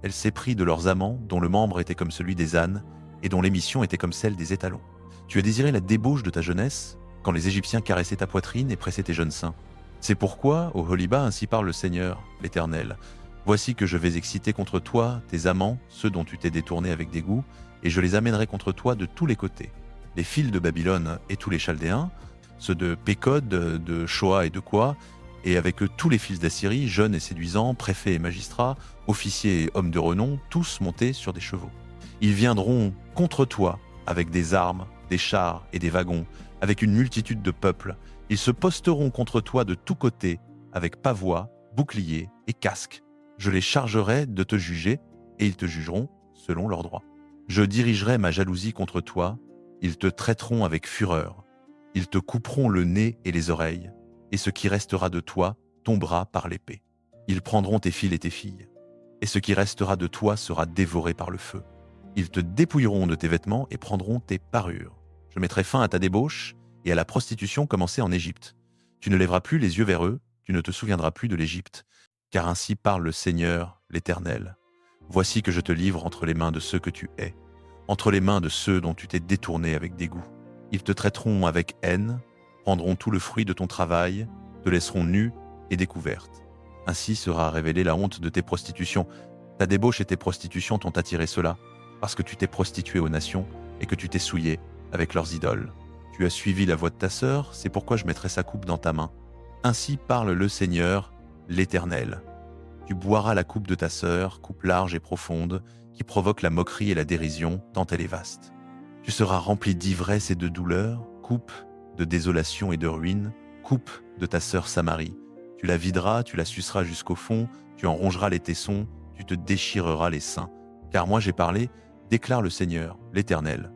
Elle s'éprit de leurs amants, dont le membre était comme celui des ânes, et dont l'émission était comme celle des étalons. Tu as désiré la débauche de ta jeunesse, quand les Égyptiens caressaient ta poitrine et pressaient tes jeunes seins. C'est pourquoi, ô Holiba, ainsi parle le Seigneur, l'Éternel. Voici que je vais exciter contre toi tes amants, ceux dont tu t'es détourné avec dégoût, et je les amènerai contre toi de tous les côtés. Les fils de Babylone et tous les Chaldéens, ceux de Pécod, de Shoa et de Koa, et avec eux tous les fils d'Assyrie, jeunes et séduisants, préfets et magistrats, officiers et hommes de renom, tous montés sur des chevaux. Ils viendront contre toi avec des armes, des chars et des wagons, avec une multitude de peuples. Ils se posteront contre toi de tous côtés, avec pavois, boucliers et casques. Je les chargerai de te juger, et ils te jugeront selon leurs droits. Je dirigerai ma jalousie contre toi, ils te traiteront avec fureur. Ils te couperont le nez et les oreilles, et ce qui restera de toi tombera par l'épée. Ils prendront tes fils et tes filles, et ce qui restera de toi sera dévoré par le feu. Ils te dépouilleront de tes vêtements et prendront tes parures. Je mettrai fin à ta débauche et à la prostitution commencée en Égypte. Tu ne lèveras plus les yeux vers eux, tu ne te souviendras plus de l'Égypte, car ainsi parle le Seigneur, l'Éternel. Voici que je te livre entre les mains de ceux que tu hais, entre les mains de ceux dont tu t'es détourné avec dégoût. Ils te traiteront avec haine, prendront tout le fruit de ton travail, te laisseront nue et découverte. Ainsi sera révélée la honte de tes prostitutions. Ta débauche et tes prostitutions t'ont attiré cela, parce que tu t'es prostitué aux nations et que tu t'es souillé avec leurs idoles. Tu as suivi la voie de ta sœur, c'est pourquoi je mettrai sa coupe dans ta main. Ainsi parle le Seigneur, l'Éternel. Tu boiras la coupe de ta sœur, coupe large et profonde, qui provoque la moquerie et la dérision, tant elle est vaste. Tu seras rempli d'ivresse et de douleur, coupe de désolation et de ruine, coupe de ta sœur Samarie. Tu la videras, tu la suceras jusqu'au fond, tu en rongeras les tessons, tu te déchireras les seins. Car moi j'ai parlé, déclare le Seigneur, l'Éternel.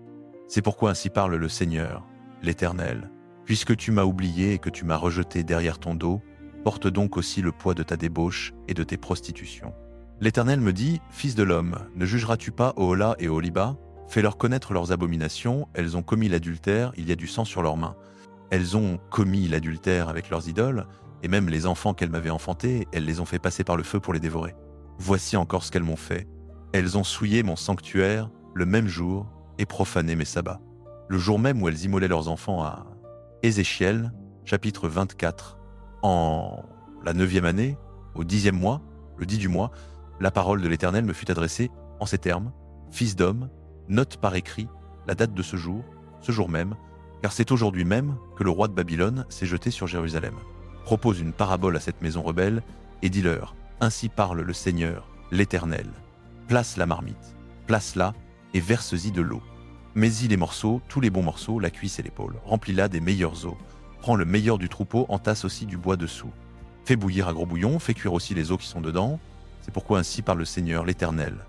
C'est pourquoi ainsi parle le Seigneur, l'Éternel. Puisque tu m'as oublié et que tu m'as rejeté derrière ton dos, porte donc aussi le poids de ta débauche et de tes prostitutions. L'Éternel me dit, Fils de l'homme, ne jugeras-tu pas Ohola et Oholiba? Fais-leur connaître leurs abominations, elles ont commis l'adultère, il y a du sang sur leurs mains. Elles ont commis l'adultère avec leurs idoles, et même les enfants qu'elles m'avaient enfantés, elles les ont fait passer par le feu pour les dévorer. Voici encore ce qu'elles m'ont fait. Elles ont souillé mon sanctuaire le même jour et profané mes sabbats. Le jour même où elles immolaient leurs enfants à Ézéchiel, chapitre 24. En la 9e année, au 10e mois, le 10 du mois, la parole de l'Éternel me fut adressée en ces termes. Fils d'homme, note par écrit la date de ce jour même, car c'est aujourd'hui même que le roi de Babylone s'est jeté sur Jérusalem. Propose une parabole à cette maison rebelle et dis-leur, ainsi parle le Seigneur, l'Éternel. Place la marmite, place-la et verse-y de l'eau. Mets-y les morceaux, tous les bons morceaux, la cuisse et l'épaule. Remplis-la des meilleurs os. Prends le meilleur du troupeau, entasse aussi du bois dessous. Fais bouillir à gros bouillon, fais cuire aussi les os qui sont dedans. C'est pourquoi ainsi parle le Seigneur, l'Éternel.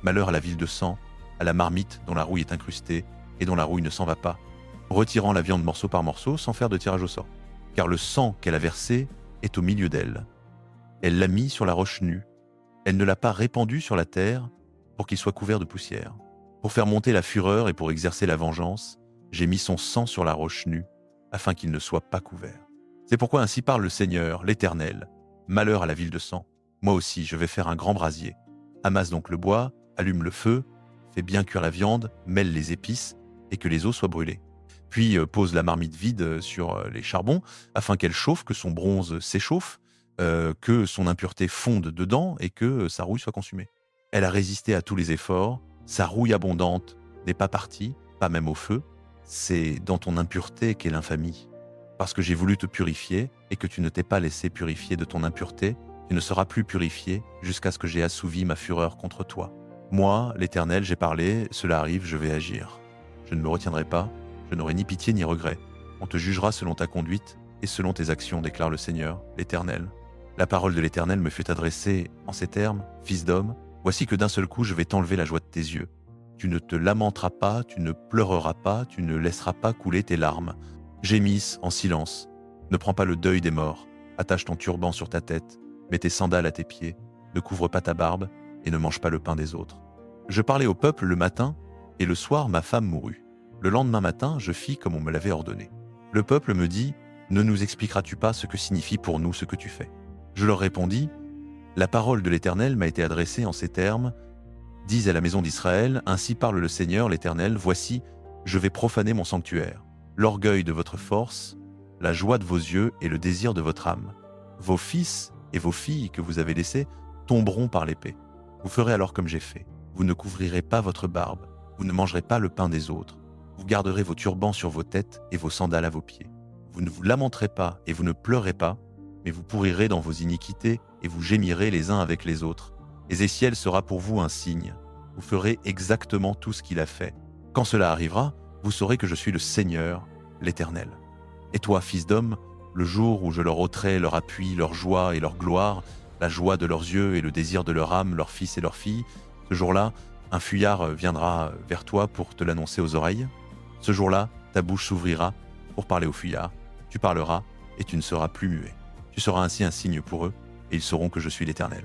Malheur à la ville de sang, à la marmite dont la rouille est incrustée et dont la rouille ne s'en va pas, retirant la viande morceau par morceau sans faire de tirage au sort. Car le sang qu'elle a versé est au milieu d'elle. Elle l'a mis sur la roche nue. Elle ne l'a pas répandu sur la terre pour qu'il soit couvert de poussière. Pour faire monter la fureur et pour exercer la vengeance, j'ai mis son sang sur la roche nue, afin qu'il ne soit pas couvert. C'est pourquoi ainsi parle le Seigneur, l'Éternel. Malheur à la ville de sang. Moi aussi, je vais faire un grand brasier. Amasse donc le bois, allume le feu, fais bien cuire la viande, mêle les épices, et que les os soient brûlés. Puis pose la marmite vide sur les charbons, afin qu'elle chauffe, que son bronze s'échauffe, que son impureté fonde dedans et que sa rouille soit consumée. Elle a résisté à tous les efforts, sa rouille abondante n'est pas partie, pas même au feu. C'est dans ton impureté qu'est l'infamie. Parce que j'ai voulu te purifier et que tu ne t'es pas laissé purifier de ton impureté, tu ne seras plus purifié jusqu'à ce que j'ai assouvi ma fureur contre toi. Moi, l'Éternel, j'ai parlé, cela arrive, je vais agir. Je ne me retiendrai pas, je n'aurai ni pitié ni regret. On te jugera selon ta conduite et selon tes actions, déclare le Seigneur, l'Éternel. La parole de l'Éternel me fut adressée en ces termes, Fils d'homme, voici que d'un seul coup je vais t'enlever la joie de tes yeux. Tu ne te lamenteras pas, tu ne pleureras pas, tu ne laisseras pas couler tes larmes. Gémisse en silence. Ne prends pas le deuil des morts. Attache ton turban sur ta tête, mets tes sandales à tes pieds, ne couvre pas ta barbe et ne mange pas le pain des autres. Je parlais au peuple le matin, et le soir ma femme mourut. Le lendemain matin, je fis comme on me l'avait ordonné. Le peuple me dit, ne nous expliqueras-tu pas ce que signifie pour nous ce que tu fais? Je leur répondis, la parole de l'Éternel m'a été adressée en ces termes, dis à la maison d'Israël, ainsi parle le Seigneur l'Éternel, voici, je vais profaner mon sanctuaire, l'orgueil de votre force, la joie de vos yeux et le désir de votre âme. Vos fils et vos filles que vous avez laissés tomberont par l'épée. Vous ferez alors comme j'ai fait. Vous ne couvrirez pas votre barbe, vous ne mangerez pas le pain des autres. Vous garderez vos turbans sur vos têtes et vos sandales à vos pieds. Vous ne vous lamenterez pas et vous ne pleurez pas, mais vous pourrirez dans vos iniquités et vous gémirez les uns avec les autres. Ézéchiel sera pour vous un signe. Vous ferez exactement tout ce qu'il a fait. Quand cela arrivera, vous saurez que je suis le Seigneur, l'Éternel. Et toi, fils d'homme, le jour où je leur ôterai leur appui, leur joie et leur gloire, la joie de leurs yeux et le désir de leur âme, leurs fils et leurs filles, ce jour-là, un fuyard viendra vers toi pour te l'annoncer aux oreilles. Ce jour-là, ta bouche s'ouvrira pour parler au fuyard. Tu parleras et tu ne seras plus muet. Tu seras ainsi un signe pour eux et ils sauront que je suis l'Éternel.